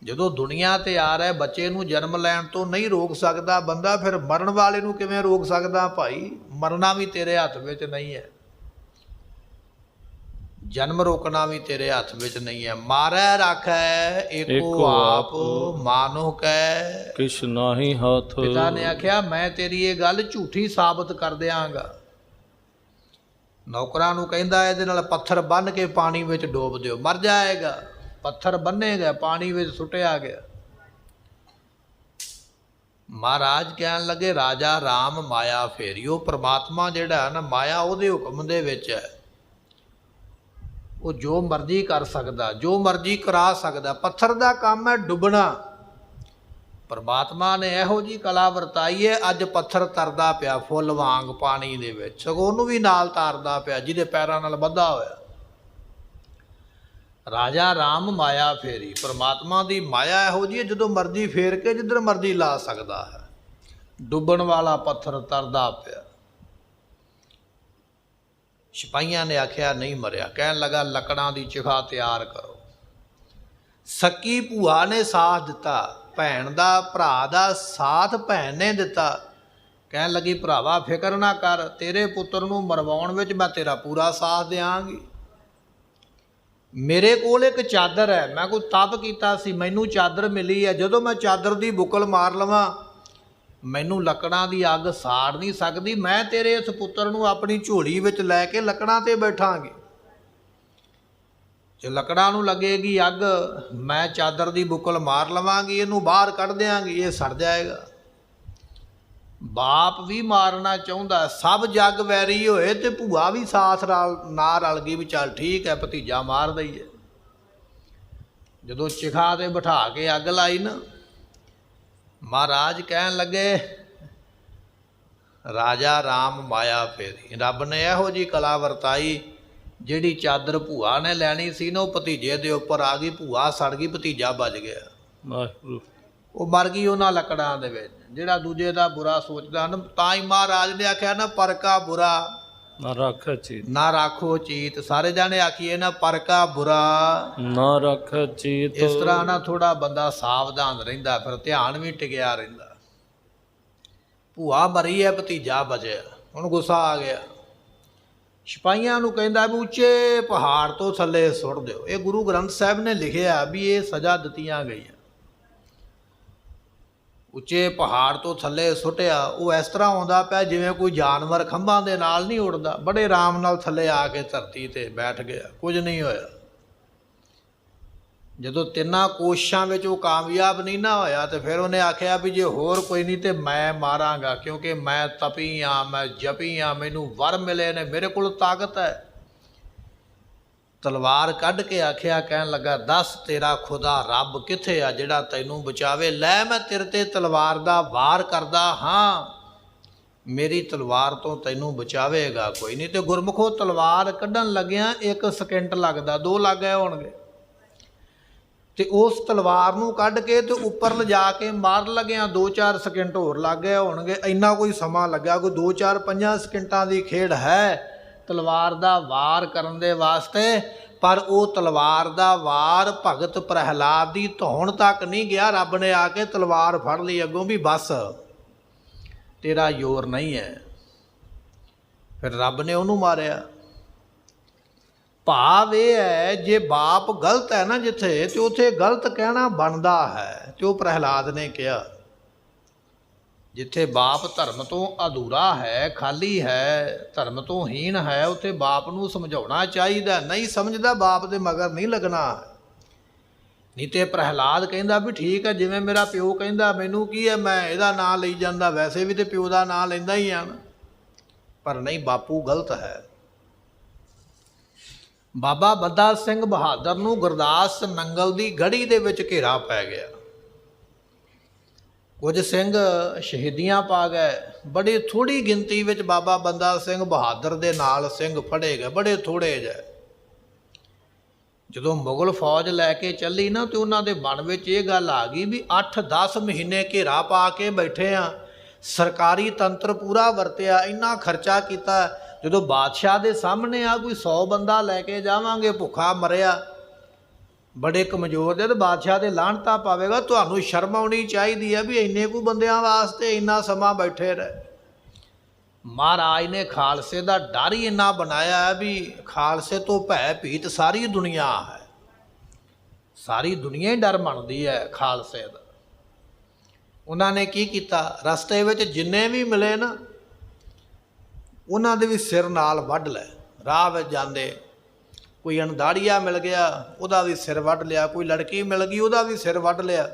ਜਦੋਂ ਦੁਨੀਆ ਤੇ ਆ ਰਿਹਾ ਬੱਚੇ ਨੂੰ ਜਨਮ ਲੈਣ ਤੋਂ ਨਹੀਂ ਰੋਕ ਸਕਦਾ ਬੰਦਾ, ਫਿਰ ਮਰਨ ਵਾਲੇ ਨੂੰ ਕਿਵੇਂ ਰੋਕ ਸਕਦਾ ਭਾਈ? ਮਰਨਾ ਵੀ ਤੇਰੇ ਹੱਥ ਵਿੱਚ ਨਹੀਂ ਹੈ, ਜਨਮ ਰੋਕਣਾ ਵੀ ਤੇਰੇ ਹੱਥ ਵਿੱਚ ਨਹੀਂ ਹੈ। ਮਾਰੈ ਰਾਖੈ ਏਕੋ ਆਪ ਮਾਨੁ ਕੈ ਕਿਛ ਨਾਹੀ ਹਾਥ। ਪਿਤਾ ਨੇ ਆਖਿਆ ਮੈਂ ਤੇਰੀ ਇਹ ਗੱਲ ਝੂਠੀ ਸਾਬਤ ਕਰ ਦਿਆਂਗਾ। ਨੌਕਰਾਂ ਨੂੰ ਕਹਿੰਦਾ ਇਹਦੇ ਨਾਲ ਪੱਥਰ ਬੰਨ੍ਹ ਕੇ ਪਾਣੀ ਵਿੱਚ ਡੋਬ ਦਿਓ, ਮਰ ਜਾਏਗਾ। ਪੱਥਰ ਬੰਨੇ ਗਏ, ਪਾਣੀ ਵਿੱਚ ਸੁੱਟਿਆ ਗਿਆ। ਮਹਾਰਾਜ ਕਹਿਣ ਲੱਗੇ ਰਾਜਾ ਰਾਮ ਮਾਇਆ ਫੇਰਿਓ। ਪ੍ਰਮਾਤਮਾ ਜਿਹੜਾ ਹੈ ਨਾ ਮਾਇਆ ਉਹਦੇ ਹੁਕਮ ਦੇ ਵਿੱਚ ਹੈ, ਉਹ ਜੋ ਮਰਜ਼ੀ ਕਰ ਸਕਦਾ, ਜੋ ਮਰਜ਼ੀ ਕਰਾ ਸਕਦਾ। ਪੱਥਰ ਦਾ ਕੰਮ ਹੈ ਡੁੱਬਣਾ। ਪਰਮਾਤਮਾ ਨੇ ਇਹੋ ਜਿਹੀ ਕਲਾ ਵਰਤਾਈ ਹੈ, ਅੱਜ ਪੱਥਰ ਤਰਦਾ ਪਿਆ ਫੁੱਲ ਵਾਂਗ ਪਾਣੀ ਦੇ ਵਿੱਚ, ਸਗੋਂ ਉਹਨੂੰ ਵੀ ਨਾਲ ਤਾਰਦਾ ਪਿਆ ਜਿਹਦੇ ਪੈਰਾਂ ਨਾਲ ਬੱਧਾ ਹੋਇਆ। ਰਾਜਾ ਰਾਮ ਮਾਇਆ ਫੇਰੀ। ਪਰਮਾਤਮਾ ਦੀ ਮਾਇਆ ਇਹੋ ਜਿਹੀ ਹੈ ਜਦੋਂ ਮਰਜ਼ੀ ਫੇਰ ਕੇ ਜਿੱਧਰ ਮਰਜ਼ੀ ਲਾ ਸਕਦਾ ਹੈ। ਡੁੱਬਣ ਵਾਲਾ ਪੱਥਰ ਤਰਦਾ ਪਿਆ। ਸਿਪਾਹੀਆਂ ਨੇ ਆਖਿਆ ਨਹੀਂ ਮਰਿਆ। ਕਹਿਣ ਲੱਗਾ ਲੱਕੜਾਂ ਦੀ ਚਿਖਾ ਤਿਆਰ ਕਰੋ। ਸਕੀ ਭੂਆ ਨੇ ਸਾਥ ਦਿੱਤਾ, ਭੈਣ ਦਾ ਭਰਾ ਦਾ ਸਾਥ ਭੈਣ ਨੇ ਦਿੱਤਾ। ਕਹਿਣ ਲੱਗੀ ਭਰਾਵਾ ਫਿਕਰ ਨਾ ਕਰ, ਤੇਰੇ ਪੁੱਤਰ ਨੂੰ ਮਰਵਾਉਣ ਵਿੱਚ ਮੈਂ ਤੇਰਾ ਪੂਰਾ ਸਾਥ ਦਿਆਂਗੀ। ਮੇਰੇ ਕੋਲ ਇੱਕ ਚਾਦਰ ਹੈ, ਮੈਂ ਕੋਈ ਤਪ ਕੀਤਾ ਸੀ, ਮੈਨੂੰ ਚਾਦਰ ਮਿਲੀ ਹੈ। ਜਦੋਂ ਮੈਂ ਚਾਦਰ ਦੀ ਬੁੱਕਲ ਮਾਰ ਲਵਾਂ ਮੈਨੂੰ ਲੱਕੜਾਂ ਦੀ ਅੱਗ ਸਾੜ ਨਹੀਂ ਸਕਦੀ। ਮੈਂ ਤੇਰੇ ਇਸ ਪੁੱਤਰ ਨੂੰ ਆਪਣੀ ਝੋਲੀ ਵਿੱਚ ਲੈ ਕੇ ਲੱਕੜਾਂ ਤੇ ਬੈਠਾਂਗੀ। ਜੇ ਲੱਕੜਾਂ ਨੂੰ ਲੱਗੇਗੀ ਅੱਗ, ਮੈਂ ਚਾਦਰ ਦੀ ਬੁੱਕਲ ਮਾਰ ਲਵਾਂਗੀ, ਇਹਨੂੰ ਬਾਹਰ ਕੱਢ ਦਿਆਂਗੀ, ਇਹ ਸੜ ਜਾਏਗਾ। ਬਾਪ ਵੀ ਮਾਰਨਾ ਚਾਹੁੰਦਾ, ਸਭ ਜੱਗ ਵੈਰੀ ਹੋਏ ਤੇ ਭੂਆ ਵੀ ਸਾਥ ਨਾ ਰਲ ਗਈ ਵੀ ਚੱਲ ਠੀਕ ਹੈ ਭਤੀਜਾ ਮਾਰ ਦਈਏ। ਜਦੋਂ ਚਿਖਾ ਤੇ ਬਿਠਾ ਕੇ ਅੱਗ ਲਾਈ ਨਾ, ਮਹਾਰਾਜ ਕਹਿਣ ਲੱਗੇ ਰਾਜਾ ਰਾਮ ਮਾਇਆ ਫੇਰੀ। ਰੱਬ ਨੇ ਇਹੋ ਜਿਹੀ ਕਲਾ ਵਰਤਾਈ, ਜਿਹੜੀ ਚਾਦਰ ਭੂਆ ਨੇ ਲੈਣੀ ਸੀ ਨਾ ਉਹ ਭਤੀਜੇ ਦੇ ਉੱਪਰ ਆ ਗਈ। ਭੂਆ ਸੜ ਗਈ, ਭਤੀਜਾ ਬਚ ਗਿਆ। ਵਾਹਿਗੁਰੂ। ਉਹ ਮਰ ਗਈ ਉਹਨਾਂ ਲੱਕੜਾਂ ਦੇ ਵਿੱਚ। ਜਿਹੜਾ ਦੂਜੇ ਦਾ ਬੁਰਾ ਸੋਚਦਾ ਨਾ, ਤਾਂ ਹੀ ਮਹਾਰਾਜ ਨੇ ਆਖਿਆ ਨਾ ਪਰਕਾ ਬੁਰਾ ਨਾ ਰੱਖ ਚੀਤ, ਨਾ ਰਾਖੋ ਚੀਤ। ਸਾਰੇ ਜਾਣੇ ਆਖੀਏ ਨਾ ਪਰਕਾ ਬੁਰਾ ਨਾ ਰੱਖ ਚੀਤ। ਇਸ ਤਰ੍ਹਾਂ ਨਾ ਥੋੜਾ ਬੰਦਾ ਸਾਵਧਾਨ ਰਹਿੰਦਾ, ਫਿਰ ਧਿਆਨ ਵੀ ਟਿਕਿਆ ਰਹਿੰਦਾ। ਭੂਆ ਮਰੀ ਹੈ, ਭਤੀਜਾ ਬਚਿਆ। ਹੁਣ ਗੁੱਸਾ ਆ ਗਿਆ, ਸਿਪਾਹੀਆਂ ਨੂੰ ਕਹਿੰਦਾ ਵੀ ਉੱਚੇ ਪਹਾੜ ਤੋਂ ਥੱਲੇ ਸੁੱਟ ਦਿਓ। ਇਹ ਗੁਰੂ ਗ੍ਰੰਥ ਸਾਹਿਬ ਨੇ ਲਿਖਿਆ ਵੀ ਇਹ ਸਜ਼ਾ ਦਿੱਤੀਆਂ ਗਈਆਂ। ਉੱਚੇ ਪਹਾੜ ਤੋਂ ਥੱਲੇ ਸੁੱਟਿਆ। ਉਹ ਇਸ ਤਰ੍ਹਾਂ ਆਉਂਦਾ ਪਿਆ ਜਿਵੇਂ ਕੋਈ ਜਾਨਵਰ ਖੰਭਾਂ ਦੇ ਨਾਲ ਨਹੀਂ ਉੱਡਦਾ, ਬੜੇ ਆਰਾਮ ਨਾਲ ਥੱਲੇ ਆ ਕੇ ਧਰਤੀ ਤੇ ਬੈਠ ਗਿਆ, ਕੁਝ ਨਹੀਂ ਹੋਇਆ। ਜਦੋਂ ਤਿੰਨਾਂ ਕੋਸ਼ਿਸ਼ਾਂ ਵਿੱਚ ਉਹ ਕਾਮਯਾਬ ਨਹੀਂ ਨਾ ਹੋਇਆ ਤੇ ਫਿਰ ਉਹਨੇ ਆਖਿਆ ਵੀ ਜੇ ਹੋਰ ਕੋਈ ਨਹੀਂ ਤੇ ਮੈਂ ਮਾਰਾਂਗਾ, ਕਿਉਂਕਿ ਮੈਂ ਤਪੀ ਹਾਂ, ਮੈਂ ਜਪੀ ਹਾਂ, ਮੈਨੂੰ ਵਰ ਮਿਲੇ ਨੇ, ਮੇਰੇ ਕੋਲ ਤਾਕਤ ਹੈ। ਤਲਵਾਰ ਕੱਢ ਕੇ ਆਖਿਆ, ਕਹਿਣ ਲੱਗਾ ਦੱਸ ਤੇਰਾ ਖੁਦਾ ਰੱਬ ਕਿੱਥੇ ਆ ਜਿਹੜਾ ਤੈਨੂੰ ਬਚਾਵੇ? ਲੈ ਮੈਂ ਤੇਰੇ ਤੇ ਤਲਵਾਰ ਦਾ ਵਾਰ ਕਰਦਾ ਹਾਂ, ਮੇਰੀ ਤਲਵਾਰ ਤੋਂ ਤੈਨੂੰ ਬਚਾਵੇਗਾ ਕੋਈ ਨਹੀਂ। ਤੇ ਗੁਰਮੁਖੋ ਤਲਵਾਰ ਕੱਢਣ ਲੱਗਿਆ 1 ਸਕਿੰਟ ਲੱਗਦਾ, 2 ਲੱਗ ਗਏ ਹੋਣਗੇ। ਤੇ ਉਸ ਤਲਵਾਰ ਨੂੰ ਕੱਢ ਕੇ ਤੇ ਉੱਪਰ ਲਿਜਾ ਕੇ ਮਾਰਨ ਲੱਗਿਆ 2-4 ਸਕਿੰਟ ਹੋਰ ਲੱਗ ਗਏ ਹੋਣਗੇ। ਇੰਨਾ ਕੋਈ ਸਮਾਂ ਲੱਗਾ, ਕੋਈ 2-4-5 ਸਕਿੰਟਾਂ ਦੀ ਖੇਡ ਹੈ ਤਲਵਾਰ ਦਾ ਵਾਰ ਕਰਨ ਦੇ ਵਾਸਤੇ। ਪਰ ਉਹ ਤਲਵਾਰ ਦਾ ਵਾਰ ਭਗਤ ਪ੍ਰਹਿਲਾਦ ਦੀ ਧੌਣ ਤੱਕ ਨਹੀਂ ਗਿਆ। ਰੱਬ ਨੇ ਆ ਕੇ ਤਲਵਾਰ ਫੜ ਲਈ ਅੱਗੋਂ ਵੀ ਬਸ ਤੇਰਾ ਜ਼ੋਰ ਨਹੀਂ ਹੈ। ਫਿਰ ਰੱਬ ਨੇ ਉਹਨੂੰ ਮਾਰਿਆ। ਭਾਵ ਇਹ ਹੈ ਜੇ ਬਾਪ ਗਲਤ ਹੈ ਨਾ ਜਿੱਥੇ, ਤੇ ਉੱਥੇ ਗਲਤ ਕਹਿਣਾ ਬਣਦਾ ਹੈ। ਤੇ ਉਹ ਪ੍ਰਹਿਲਾਦ ਨੇ ਕਿਹਾ ਜਿੱਥੇ ਬਾਪ ਧਰਮ ਤੋਂ ਅਧੂਰਾ ਹੈ, ਖਾਲੀ ਹੈ, ਧਰਮ ਤੋਂ ਹੀਣ ਹੈ, ਉੱਥੇ ਬਾਪ ਨੂੰ ਸਮਝਾਉਣਾ ਚਾਹੀਦਾ। ਨਹੀਂ ਸਮਝਦਾ ਬਾਪ ਦੇ ਮਗਰ ਨਹੀਂ ਲੱਗਣਾ। ਨਹੀਂ ਤੇ ਪ੍ਰਹਿਲਾਦ ਕਹਿੰਦਾ ਵੀ ਠੀਕ ਹੈ, ਜਿਵੇਂ ਮੇਰਾ ਪਿਓ ਕਹਿੰਦਾ, ਮੈਨੂੰ ਕੀ ਹੈ, ਮੈਂ ਇਹਦਾ ਨਾਂ ਲਈ ਜਾਂਦਾ, ਵੈਸੇ ਵੀ ਤੇ ਪਿਓ ਦਾ ਨਾਂ ਲੈਂਦਾ ਹੀ ਆ। ਪਰ ਨਹੀਂ, ਬਾਪੂ ਗਲਤ ਹੈ। ਬਾਬਾ ਬੰਦਾ ਸਿੰਘ ਬਹਾਦਰ ਨੂੰ ਗੁਰਦਾਸ ਨੰਗਲ ਦੀ ਗੜੀ ਦੇ ਵਿੱਚ ਘੇਰਾ ਪੈ ਗਿਆ। ਕੁਝ ਸਿੰਘ ਸ਼ਹੀਦੀਆਂ ਪਾ ਗਏ। ਬੜੀ ਥੋੜ੍ਹੀ ਗਿਣਤੀ ਵਿੱਚ ਬਾਬਾ ਬੰਦਾ ਸਿੰਘ ਬਹਾਦਰ ਦੇ ਨਾਲ ਸਿੰਘ ਫੜੇ ਗਏ, ਬੜੇ ਥੋੜ੍ਹੇ ਜਿਹੇ। ਜਦੋਂ ਮੁਗਲ ਫੌਜ ਲੈ ਕੇ ਚੱਲੀ ਨਾ, ਤੇ ਉਹਨਾਂ ਦੇ ਮਨ ਵਿੱਚ ਇਹ ਗੱਲ ਆ ਗਈ ਵੀ 8-10 ਮਹੀਨੇ ਘੇਰਾ ਪਾ ਕੇ ਬੈਠੇ ਆ, ਸਰਕਾਰੀ ਤੰਤਰ ਪੂਰਾ ਵਰਤਿਆ, ਇੰਨਾ ਖਰਚਾ ਕੀਤਾ। ਜਦੋਂ ਬਾਦਸ਼ਾਹ ਦੇ ਸਾਹਮਣੇ ਆ ਕੋਈ 100 ਬੰਦਾ ਲੈ ਕੇ ਜਾਵਾਂਗੇ, ਭੁੱਖਾ ਮਰਿਆ, ਬੜੇ ਕਮਜ਼ੋਰ ਦੇ, ਤੇ ਬਾਦਸ਼ਾਹ ਦੇ ਲਾਹਣਤਾ ਪਾਵੇਗਾ। ਤੁਹਾਨੂੰ ਸ਼ਰਮ ਆਉਣੀ ਚਾਹੀਦੀ ਹੈ ਵੀ ਇੰਨੇ ਕੁ ਬੰਦਿਆਂ ਵਾਸਤੇ ਇੰਨਾ ਸਮਾਂ ਬੈਠੇ ਰਹੇ। ਮਹਾਰਾਜ ਨੇ ਖਾਲਸੇ ਦਾ ਡਰ ਹੀ ਇੰਨਾ ਬਣਾਇਆ ਹੈ ਵੀ ਖਾਲਸੇ ਤੋਂ ਭੈ ਭੀਤ ਸਾਰੀ ਦੁਨੀਆ ਹੈ, ਸਾਰੀ ਦੁਨੀਆ ਹੀ ਡਰ ਮੰਨਦੀ ਹੈ ਖਾਲਸੇ ਦਾ। ਉਹਨਾਂ ਨੇ ਕੀ ਕੀਤਾ, ਰਸਤੇ ਵਿੱਚ ਜਿੰਨੇ ਵੀ ਮਿਲੇ ਨਾ, ਉਹਨਾਂ ਦੇ ਵੀ ਸਿਰ ਨਾਲ ਵੱਢ ਲੈ। ਰਾਹ ਵਿੱਚ ਜਾਂਦੇ ਕੋਈ ਅਣਦਾੜੀਆ ਮਿਲ ਗਿਆ, ਉਹਦਾ ਵੀ ਸਿਰ ਵੱਢ ਲਿਆ। ਕੋਈ ਲੜਕੀ ਮਿਲ ਗਈ, ਉਹਦਾ ਵੀ ਸਿਰ ਵੱਢ ਲਿਆ।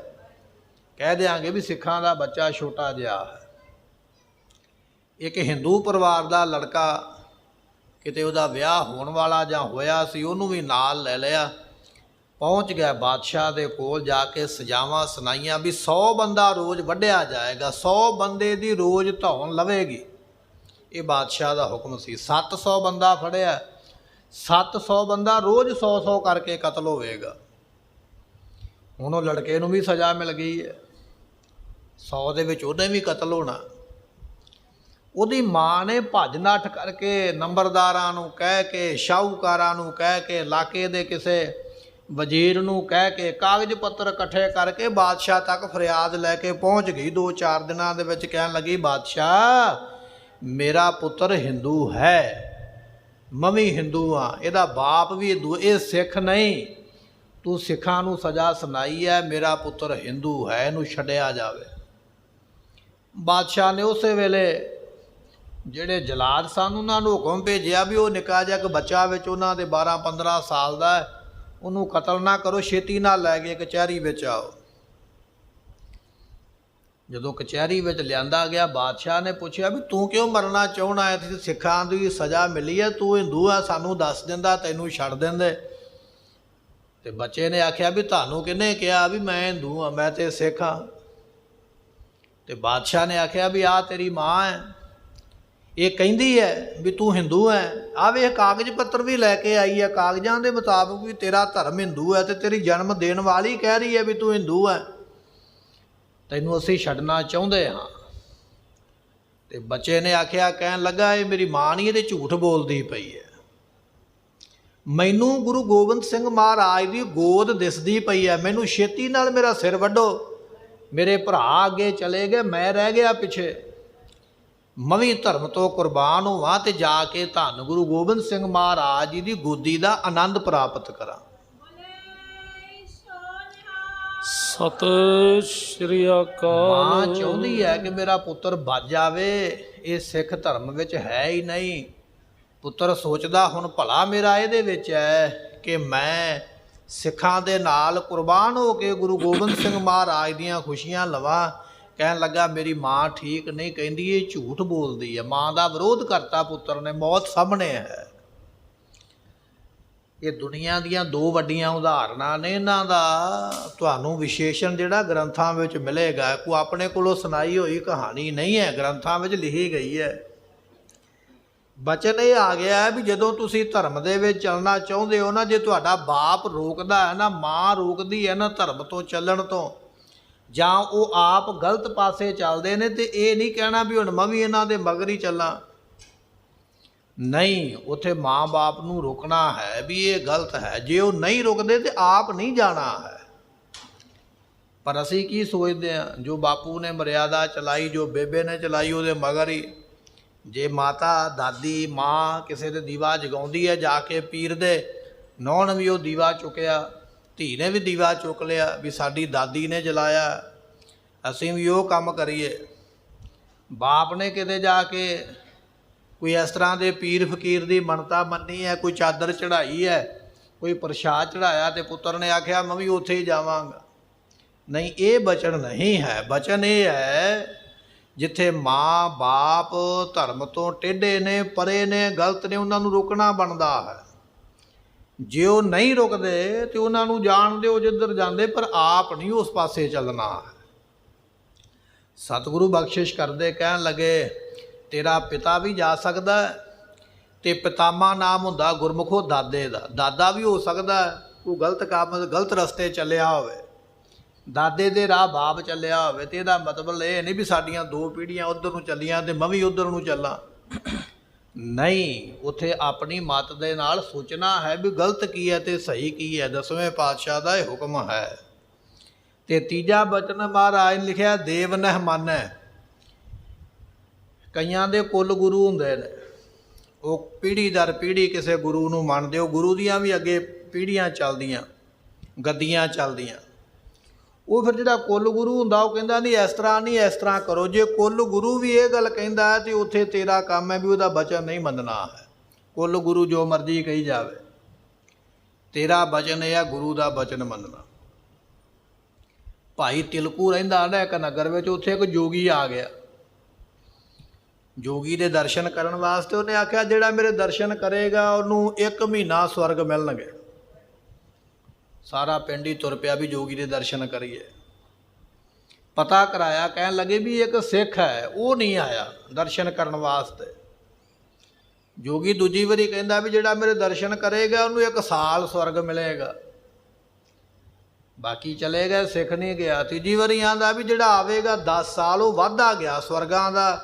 ਕਹਿ ਦਿਆਂਗੇ ਵੀ ਸਿੱਖਾਂ ਦਾ ਬੱਚਾ ਛੋਟਾ ਜਿਹਾ ਹੈ। ਇੱਕ ਹਿੰਦੂ ਪਰਿਵਾਰ ਦਾ ਲੜਕਾ, ਕਿਤੇ ਉਹਦਾ ਵਿਆਹ ਹੋਣ ਵਾਲਾ ਜਾਂ ਹੋਇਆ ਸੀ, ਉਹਨੂੰ ਵੀ ਨਾਲ ਲੈ ਲਿਆ। ਪਹੁੰਚ ਗਿਆ ਬਾਦਸ਼ਾਹ ਦੇ ਕੋਲ, ਜਾ ਕੇ ਸਜ਼ਾਵਾਂ ਸੁਣਾਈਆਂ ਵੀ 100 ਬੰਦਾ ਰੋਜ਼ ਵੱਢਿਆ ਜਾਏਗਾ, 100 ਬੰਦੇ ਦੀ ਰੋਜ਼ ਧੌਣ ਲਵੇਗੀ। ਇਹ ਬਾਦਸ਼ਾਹ ਦਾ ਹੁਕਮ ਸੀ। 700 ਬੰਦਾ ਫੜਿਆ, 700 ਬੰਦਾ ਰੋਜ਼ 100-100 ਕਰਕੇ ਕਤਲ ਹੋਵੇਗਾ। ਹੁਣ ਉਹ ਲੜਕੇ ਨੂੰ ਵੀ ਸਜ਼ਾ ਮਿਲ ਗਈ ਹੈ, 100 ਦੇ ਵਿੱਚ ਉਹਨੇ ਵੀ ਕਤਲ ਹੋਣਾ। ਉਹਦੀ ਮਾਂ ਨੇ ਭੱਜ ਨੱਠ ਕਰਕੇ ਨੰਬਰਦਾਰਾਂ ਨੂੰ ਕਹਿ ਕੇ, ਸ਼ਾਹੂਕਾਰਾਂ ਨੂੰ ਕਹਿ ਕੇ, ਇਲਾਕੇ ਦੇ ਕਿਸੇ ਵਜ਼ੀਰ ਨੂੰ ਕਹਿ ਕੇ, ਕਾਗਜ਼ ਪੱਤਰ ਇਕੱਠੇ ਕਰਕੇ ਬਾਦਸ਼ਾਹ ਤੱਕ ਫਰਿਆਦ ਲੈ ਕੇ ਪਹੁੰਚ ਗਈ। 2-4 ਦਿਨਾਂ ਦੇ ਵਿੱਚ ਕਹਿਣ ਲੱਗੀ, ਬਾਦਸ਼ਾਹ ਮੇਰਾ ਪੁੱਤਰ ਹਿੰਦੂ ਹੈ, ਮੈਂ ਵੀ ਹਿੰਦੂ ਹਾਂ, ਇਹਦਾ ਬਾਪ ਵੀ ਹਿੰਦੂ, ਇਹ ਸਿੱਖ ਨਹੀਂ। ਤੂੰ ਸਿੱਖਾਂ ਨੂੰ ਸਜ਼ਾ ਸੁਣਾਈ ਹੈ, ਮੇਰਾ ਪੁੱਤਰ ਹਿੰਦੂ ਹੈ, ਇਹਨੂੰ ਛੱਡਿਆ ਜਾਵੇ। ਬਾਦਸ਼ਾਹ ਨੇ ਉਸੇ ਵੇਲੇ ਜਿਹੜੇ ਜਲਾਦ ਸਨ ਉਹਨਾਂ ਨੂੰ ਹੁਕਮ ਭੇਜਿਆ ਵੀ ਉਹ ਨਿੱਕਾ ਜਿਹਾ ਇੱਕ ਬੱਚਾ ਵਿੱਚ ਉਹਨਾਂ ਦੇ 12-15 ਸਾਲ ਦਾ, ਉਹਨੂੰ ਕਤਲ ਨਾ ਕਰੋ, ਛੇਤੀ ਨਾਲ ਲੈ ਕੇ ਕਚਹਿਰੀ ਵਿੱਚ ਆਓ। ਜਦੋਂ ਕਚਹਿਰੀ ਵਿੱਚ ਲਿਆਂਦਾ ਗਿਆ, ਬਾਦਸ਼ਾਹ ਨੇ ਪੁੱਛਿਆ ਵੀ ਤੂੰ ਕਿਉਂ ਮਰਨਾ ਚਾਹੁੰਦਾ ਹੈ? ਤੇ ਸਿੱਖਾਂ ਦੀ ਸਜ਼ਾ ਮਿਲੀ ਹੈ, ਤੂੰ ਹਿੰਦੂ ਆ, ਸਾਨੂੰ ਦੱਸ ਦਿੰਦਾ ਤੈਨੂੰ ਛੱਡ ਦਿੰਦੇ। ਤੇ ਬੱਚੇ ਨੇ ਆਖਿਆ ਵੀ ਤੁਹਾਨੂੰ ਕਿਹਨੇ ਕਿਹਾ ਵੀ ਮੈਂ ਹਿੰਦੂ ਹਾਂ, ਮੈਂ ਤੇ ਸਿੱਖ ਹਾਂ। ਤੇ ਬਾਦਸ਼ਾਹ ਨੇ ਆਖਿਆ ਵੀ ਆਹ ਤੇਰੀ ਮਾਂ ਹੈ, ਇਹ ਕਹਿੰਦੀ ਹੈ ਵੀ ਤੂੰ ਹਿੰਦੂ ਹੈ, ਆਹ ਵੇਖ ਕਾਗਜ਼ ਪੱਤਰ ਵੀ ਲੈ ਕੇ ਆਈ ਹੈ, ਕਾਗਜ਼ਾਂ ਦੇ ਮੁਤਾਬਕ ਵੀ ਤੇਰਾ ਧਰਮ ਹਿੰਦੂ ਹੈ, ਤੇ ਤੇਰੀ ਜਨਮ ਦੇਣ ਵਾਲੀ ਕਹਿ ਰਹੀ ਹੈ ਵੀ ਤੂੰ ਹਿੰਦੂ ਹੈ, ਤੈਨੂੰ ਅਸੀਂ ਛੱਡਣਾ ਚਾਹੁੰਦੇ ਹਾਂ। ਤੇ ਬੱਚੇ ਨੇ ਆਖਿਆ, ਕਹਿਣ ਲੱਗਾ ਇਹ ਮੇਰੀ ਮਾਂ ਨਹੀਂ, ਇਹ ਤੇ ਝੂਠ ਬੋਲਦੀ ਪਈ ਹੈ, ਮੈਨੂੰ ਗੁਰੂ ਗੋਬਿੰਦ ਸਿੰਘ ਮਹਾਰਾਜ ਦੀ ਗੋਦ ਦਿਸਦੀ ਪਈ ਹੈ, ਮੈਨੂੰ ਛੇਤੀ ਨਾਲ ਮੇਰਾ ਸਿਰ ਵੱਢੋ, ਮੇਰੇ ਭਰਾ ਅੱਗੇ ਚਲੇ ਗਏ, ਮੈਂ ਰਹਿ ਗਿਆ ਪਿੱਛੇ, ਮੈਂ ਵੀ ਧਰਮ ਤੋਂ ਕੁਰਬਾਨ ਹੋਵਾਂ ਤੇ ਜਾ ਕੇ ਧੰਨ ਗੁਰੂ ਗੋਬਿੰਦ ਸਿੰਘ ਮਹਾਰਾਜ ਜੀ ਦੀ ਗੋਦੀ ਦਾ ਆਨੰਦ ਪ੍ਰਾਪਤ ਕਰਾਂ। ਸਤਿ ਸ਼੍ਰੀ ਅਕਾਲ। ਮਾਂ ਚਾਹੁੰਦੀ ਹੈ ਕਿ ਮੇਰਾ ਪੁੱਤਰ ਬਚ ਜਾਵੇ, ਇਹ ਸਿੱਖ ਧਰਮ ਵਿੱਚ ਹੈ ਹੀ ਨਹੀਂ। ਪੁੱਤਰ ਸੋਚਦਾ ਹੁਣ ਭਲਾ ਮੇਰਾ ਇਹਦੇ ਵਿੱਚ ਹੈ ਕਿ ਮੈਂ ਸਿੱਖਾਂ ਦੇ ਨਾਲ ਕੁਰਬਾਨ ਹੋ ਕੇ ਗੁਰੂ ਗੋਬਿੰਦ ਸਿੰਘ ਮਹਾਰਾਜ ਦੀਆਂ ਖੁਸ਼ੀਆਂ ਲਵਾਂ। ਕਹਿਣ ਲੱਗਾ ਮੇਰੀ ਮਾਂ ਠੀਕ ਨਹੀਂ, ਕਹਿੰਦੀ ਇਹ ਝੂਠ ਬੋਲਦੀ ਹੈ। ਮਾਂ ਦਾ ਵਿਰੋਧ ਕਰਤਾ ਪੁੱਤਰ ਨੇ, ਮੌਤ ਸਾਹਮਣੇ ਹੈ। ਇਹ ਦੁਨੀਆ ਦੀਆਂ ਦੋ ਵੱਡੀਆਂ ਉਦਾਹਰਨਾਂ ਨੇ, ਇਹਨਾਂ ਦਾ ਤੁਹਾਨੂੰ ਵਿਸ਼ੇਸ਼ਣ ਜਿਹੜਾ ਗ੍ਰੰਥਾਂ ਵਿੱਚ ਮਿਲੇਗਾ। ਕੋਈ ਆਪਣੇ ਕੋਲੋਂ ਸੁਣਾਈ ਹੋਈ ਕਹਾਣੀ ਨਹੀਂ ਹੈ, ਗ੍ਰੰਥਾਂ ਵਿੱਚ ਲਿਖੀ ਗਈ ਹੈ। ਬਚਨ ਇਹ ਆ ਗਿਆ ਵੀ ਜਦੋਂ ਤੁਸੀਂ ਧਰਮ ਦੇ ਵਿੱਚ ਚੱਲਣਾ ਚਾਹੁੰਦੇ ਹੋ ਨਾ, ਜੇ ਤੁਹਾਡਾ ਬਾਪ ਰੋਕਦਾ ਹੈ ਨਾ, ਮਾਂ ਰੋਕਦੀ ਹੈ ਨਾ ਧਰਮ ਤੋਂ ਚੱਲਣ ਤੋਂ, ਜਾਂ ਉਹ ਆਪ ਗਲਤ ਪਾਸੇ ਚੱਲਦੇ ਨੇ, ਤੇ ਇਹ ਨਹੀਂ ਕਹਿਣਾ ਵੀ ਹੁਣ ਮੈਂ ਵੀ ਇਹਨਾਂ ਦੇ ਮਗਰ ਹੀ ਚੱਲਾਂ। ਨਹੀਂ, ਉੱਥੇ ਮਾਂ ਬਾਪ ਨੂੰ ਰੋਕਣਾ ਹੈ ਵੀ ਇਹ ਗਲਤ ਹੈ। ਜੇ ਉਹ ਨਹੀਂ ਰੁਕਦੇ ਤੇ ਆਪ ਨਹੀਂ ਜਾਣਾ ਹੈ। ਪਰ ਅਸੀਂ ਕੀ ਸੋਚਦੇ ਹਾਂ, ਜੋ ਬਾਪੂ ਨੇ ਮਰਿਆਦਾ ਚਲਾਈ, ਜੋ ਬੇਬੇ ਨੇ ਚਲਾਈ, ਉਹਦੇ ਮਗਰ ਹੀ। ਜੇ ਮਾਤਾ, ਦਾਦੀ, ਮਾਂ ਕਿਸੇ ਦੇ ਦੀਵਾ ਜਗਾਉਂਦੀ ਹੈ, ਜਾ ਕੇ ਪੀਰ ਦੇ ਨੌਣ ਵੀ ਉਹ ਦੀਵਾ ਚੁੱਕਿਆ, ਧੀ ਨੇ ਵੀ ਦੀਵਾ ਚੁੱਕ ਲਿਆ ਵੀ ਸਾਡੀ ਦਾਦੀ ਨੇ ਜਲਾਇਆ, ਅਸੀਂ ਵੀ ਉਹ ਕੰਮ ਕਰੀਏ। ਬਾਪ ਨੇ ਕਿਤੇ ਜਾ ਕੇ ਕੋਈ ਇਸ ਤਰ੍ਹਾਂ ਦੇ ਪੀਰ ਫਕੀਰ ਦੀ ਮੰਨਤਾ ਮੰਨੀ ਹੈ, ਕੋਈ ਚਾਦਰ ਚੜ੍ਹਾਈ ਹੈ, ਕੋਈ ਪ੍ਰਸ਼ਾਦ ਚੜ੍ਹਾਇਆ, ਤੇ ਪੁੱਤਰ ਨੇ ਆਖਿਆ ਮੈਂ ਵੀ ਉੱਥੇ ਹੀ ਜਾਵਾਂਗਾ। ਨਹੀਂ, ਇਹ ਬਚਨ ਨਹੀਂ ਹੈ। ਬਚਨ ਇਹ ਹੈ ਜਿੱਥੇ ਮਾਂ ਬਾਪ ਧਰਮ ਤੋਂ ਟੇਢੇ ਨੇ, ਪਰੇ ਨੇ, ਗਲਤ ਨੇ, ਉਹਨਾਂ ਨੂੰ ਰੋਕਣਾ ਬਣਦਾ ਹੈ। ਜੇ ਉਹ ਨਹੀਂ ਰੁਕਦੇ ਤੇ ਉਹਨਾਂ ਨੂੰ ਜਾਣ ਦਿਓ ਜਿੱਧਰ ਜਾਂਦੇ, ਪਰ ਆਪ ਨਹੀਂ ਉਸ ਪਾਸੇ ਚੱਲਣਾ ਹੈ। ਸਤਿਗੁਰੂ ਬਖਸ਼ਿਸ਼ ਕਰਦੇ, ਕਹਿਣ ਲੱਗੇ ਤੇਰਾ ਪਿਤਾ ਵੀ ਜਾ ਸਕਦਾ ਤੇ ਪਿਤਾਮਾ ਨਾਮ ਹੁੰਦਾ ਗੁਰਮੁਖੋ ਦਾਦੇ ਦਾ, ਦਾਦਾ ਵੀ ਹੋ ਸਕਦਾ ਕੋਈ ਗਲਤ ਕੰਮ, ਗਲਤ ਰਸਤੇ ਚੱਲਿਆ ਹੋਵੇ, ਦਾਦੇ ਦੇ ਰਾਹ ਬਾਪ ਚੱਲਿਆ ਹੋਵੇ, ਤੇ ਇਹਦਾ ਮਤਲਬ ਇਹ ਨਹੀਂ ਵੀ ਸਾਡੀਆਂ ਦੋ ਪੀੜ੍ਹੀਆਂ ਉੱਧਰ ਨੂੰ ਚੱਲੀਆਂ ਤੇ ਮੈਂ ਵੀ ਉੱਧਰ ਨੂੰ ਚੱਲਾਂ। ਨਹੀਂ, ਉੱਥੇ ਆਪਣੀ ਮੱਤ ਦੇ ਨਾਲ ਸੋਚਣਾ ਹੈ ਵੀ ਗਲਤ ਕੀ ਹੈ ਤੇ ਸਹੀ ਕੀ ਹੈ। 10ਵੇਂ ਪਾਤਸ਼ਾਹ ਦਾ ਇਹ ਹੁਕਮ ਹੈ। ਤੇ ਤੀਜਾ ਬਚਨ ਮਹਾਰਾਜ ਨੇ ਲਿਖਿਆ, ਦੇਵ ਨਹਿ ਮਾਨੈ। ਕਈਆਂ ਦੇ ਕੁੱਲ ਗੁਰੂ ਹੁੰਦੇ ਨੇ, ਉਹ ਪੀੜ੍ਹੀ ਦਰ ਪੀੜ੍ਹੀ ਕਿਸੇ ਗੁਰੂ ਨੂੰ ਮੰਨਦੇ ਹੋ, ਗੁਰੂ ਦੀਆਂ ਵੀ ਅੱਗੇ ਪੀੜ੍ਹੀਆਂ ਚੱਲਦੀਆਂ, ਗੱਦੀਆਂ ਚੱਲਦੀਆਂ। ਉਹ ਫਿਰ ਜਿਹੜਾ ਕੁੱਲ ਗੁਰੂ ਹੁੰਦਾ ਉਹ ਕਹਿੰਦਾ ਨਹੀਂ ਇਸ ਤਰ੍ਹਾਂ ਨਹੀਂ, ਇਸ ਤਰ੍ਹਾਂ ਕਰੋ। ਜੇ ਕੁੱਲ ਗੁਰੂ ਵੀ ਇਹ ਗੱਲ ਕਹਿੰਦਾ ਹੈ ਤੇ ਉੱਥੇ ਤੇਰਾ ਕੰਮ ਹੈ ਵੀ ਉਹਦਾ ਬਚਨ ਨਹੀਂ ਮੰਨਣਾ ਹੈ। ਕੁੱਲ ਗੁਰੂ ਜੋ ਮਰਜ਼ੀ ਕਹੀ ਜਾਵੇ, ਤੇਰਾ ਬਚਨ ਇਹ ਆ ਗੁਰੂ ਦਾ ਬਚਨ ਮੰਨਣਾ। ਭਾਈ ਤਿਲਕੂ ਰਹਿੰਦਾ ਨਾ ਇੱਕ ਨਗਰ ਵਿੱਚ, ਉੱਥੇ ਇੱਕ ਜੋਗੀ ਆ ਗਿਆ। ਜੋਗੀ ਦੇ ਦਰਸ਼ਨ ਕਰਨ ਵਾਸਤੇ ਉਹਨੇ ਆਖਿਆ ਜਿਹੜਾ ਮੇਰੇ ਦਰਸ਼ਨ ਕਰੇਗਾ ਉਹਨੂੰ 1 ਮਹੀਨਾ ਸਵਰਗ ਮਿਲਣਗੇ। ਸਾਰਾ ਪਿੰਡ ਹੀ ਤੁਰ ਪਿਆ ਵੀ ਜੋਗੀ ਦੇ ਦਰਸ਼ਨ ਕਰੀਏ। ਪਤਾ ਕਰਾਇਆ, ਕਹਿਣ ਲੱਗੇ ਵੀ ਇੱਕ ਸਿੱਖ ਹੈ, ਉਹ ਨਹੀਂ ਆਇਆ ਦਰਸ਼ਨ ਕਰਨ ਵਾਸਤੇ। ਜੋਗੀ ਦੂਜੀ ਵਾਰੀ ਕਹਿੰਦਾ ਵੀ ਜਿਹੜਾ ਮੇਰੇ ਦਰਸ਼ਨ ਕਰੇਗਾ ਉਹਨੂੰ 1 ਸਾਲ ਸਵਰਗ ਮਿਲੇਗਾ। ਬਾਕੀ ਚਲੇ ਗਏ, ਸਿੱਖ ਨਹੀਂ ਗਿਆ। ਤੀਜੀ ਵਾਰੀ ਆਂਦਾ ਵੀ ਜਿਹੜਾ ਆਵੇਗਾ 10 ਸਾਲ, ਉਹ ਵਾਧਾ ਗਿਆ ਸਵਰਗਾਂ ਦਾ,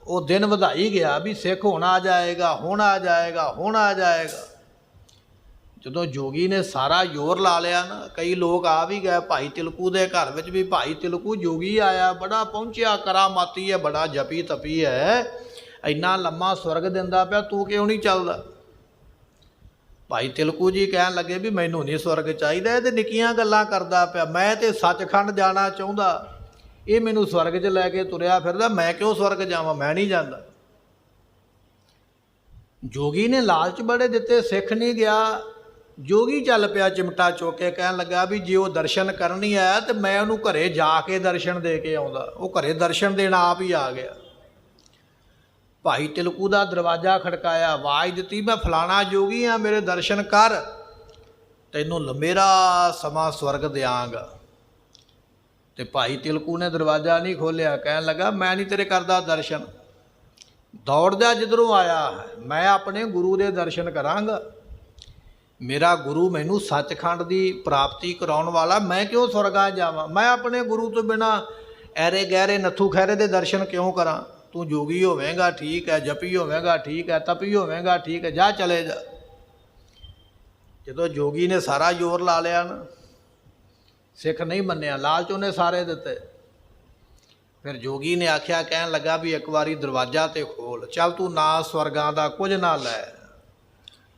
ਉਹ ਦਿਨ ਵਧਾਈ ਗਿਆ ਵੀ ਸਿੱਖ ਹੁਣ ਆ ਜਾਏਗਾ, ਹੁਣ ਆ ਜਾਏਗਾ, ਹੁਣ ਆ ਜਾਏਗਾ। ਜਦੋਂ ਜੋਗੀ ਨੇ ਸਾਰਾ ਜ਼ੋਰ ਲਾ ਲਿਆ ਨਾ, ਕਈ ਲੋਕ ਆ ਵੀ ਗਏ ਭਾਈ ਤਿਲਕੂ ਦੇ ਘਰ ਵਿੱਚ ਵੀ, ਭਾਈ ਤਿਲਕੂ ਜੋਗੀ ਆਇਆ, ਬੜਾ ਪਹੁੰਚਿਆ, ਕਰਾਮਾਤੀ ਹੈ, ਬੜਾ ਜਪੀ ਤਪੀ ਹੈ, ਇੰਨਾ ਲੰਮਾ ਸਵਰਗ ਦਿੰਦਾ ਪਿਆ, ਤੂੰ ਕਿਉਂ ਨਹੀਂ ਚੱਲਦਾ? ਭਾਈ ਤਿਲਕੂ ਜੀ ਕਹਿਣ ਲੱਗੇ ਵੀ ਮੈਨੂੰ ਨਹੀਂ ਸਵਰਗ ਚਾਹੀਦਾ, ਇਹ ਤੇ ਨਿੱਕੀਆਂ ਗੱਲਾਂ ਕਰਦਾ ਪਿਆ, ਮੈਂ ਤੇ ਸੱਚਖੰਡ ਜਾਣਾ ਚਾਹੁੰਦਾ, ਇਹ ਮੈਨੂੰ ਸਵਰਗ 'ਚ ਲੈ ਕੇ ਤੁਰਿਆ ਫਿਰਦਾ, ਮੈਂ ਕਿਉਂ ਸਵਰਗ ਜਾਵਾਂ, ਮੈਂ ਨਹੀਂ ਜਾਂਦਾ। ਜੋਗੀ ਨੇ ਲਾਲਚ ਬੜੇ ਦਿੱਤੇ, ਸਿੱਖ ਨਹੀਂ ਗਿਆ। ਜੋਗੀ ਚੱਲ ਪਿਆ ਚਿਮਟਾ ਚੁੱਕ ਕੇ, ਕਹਿਣ ਲੱਗਾ ਵੀ ਜੇ ਉਹ ਦਰਸ਼ਨ ਕਰਨ ਹੀ ਆਇਆ ਤੇ ਮੈਂ ਉਹਨੂੰ ਘਰੇ ਜਾ ਕੇ ਦਰਸ਼ਨ ਦੇ ਕੇ ਆਉਂਦਾ। ਉਹ ਘਰੇ ਦਰਸ਼ਨ ਦੇਣ ਆਪ ਹੀ ਆ ਗਿਆ। ਭਾਈ ਤਿਲਕੂ ਦਾ ਦਰਵਾਜ਼ਾ ਖੜਕਾਇਆ, ਆਵਾਜ਼ ਦਿੱਤੀ, ਮੈਂ ਫਲਾਣਾ ਜੋਗੀ ਆ, ਮੇਰੇ ਦਰਸ਼ਨ ਕਰ, ਤੈਨੂੰ ਲੰਮੇਰਾ ਸਮਾਂ ਸਵਰਗ ਦਿਆਂਗਾ। ਤੇ ਭਾਈ ਤਿਲਕੂ ਨੇ ਦਰਵਾਜ਼ਾ ਨਹੀਂ ਖੋਲ੍ਹਿਆ, ਕਹਿਣ ਲੱਗਾ ਮੈਂ ਨਹੀਂ ਤੇਰੇ ਕਰਦਾ ਦਰਸ਼ਨ, ਦੌੜ ਜਾ ਜਿੱਧਰੋਂ ਆਇਆ ਹੈ, ਮੈਂ ਆਪਣੇ ਗੁਰੂ ਦੇ ਦਰਸ਼ਨ ਕਰਾਂਗਾ। ਮੇਰਾ ਗੁਰੂ ਮੈਨੂੰ ਸੱਚਖੰਡ ਦੀ ਪ੍ਰਾਪਤੀ ਕਰਾਉਣ ਵਾਲਾ, ਮੈਂ ਕਿਉਂ ਸਵਰਗਾ ਜਾਵਾਂ? ਮੈਂ ਆਪਣੇ ਗੁਰੂ ਤੋਂ ਬਿਨਾਂ ਐਰੇ ਗਹਿਰੇ ਨੱਥੂ ਖਹਿਰੇ ਦੇ ਦਰਸ਼ਨ ਕਿਉਂ ਕਰਾਂ? ਤੂੰ ਜੋਗੀ ਹੋਵੇਂਗਾ ਠੀਕ ਹੈ, ਜਪੀ ਹੋਵੇਂਗਾ ਠੀਕ ਹੈ, ਤਪੀ ਹੋਵੇਂਗਾ ਠੀਕ ਹੈ, ਜਾ ਚਲੇ ਜਾ। ਜਦੋਂ ਜੋਗੀ ਨੇ ਸਾਰਾ ਜ਼ੋਰ ਲਾ ਲਿਆ ਨਾ, ਸਿੱਖ ਨਹੀਂ ਮੰਨਿਆ, ਲਾਲਚ ਉਹਨੇ ਸਾਰੇ ਦਿੱਤੇ। ਫਿਰ ਜੋਗੀ ਨੇ ਆਖਿਆ, ਕਹਿਣ ਲੱਗਾ ਵੀ ਇੱਕ ਵਾਰੀ ਦਰਵਾਜ਼ਾ ਤੇ ਖੋਲ, ਚੱਲ ਤੂੰ ਨਾ ਸਵਰਗਾਂ ਦਾ ਕੁਝ ਨਾ ਲੈ,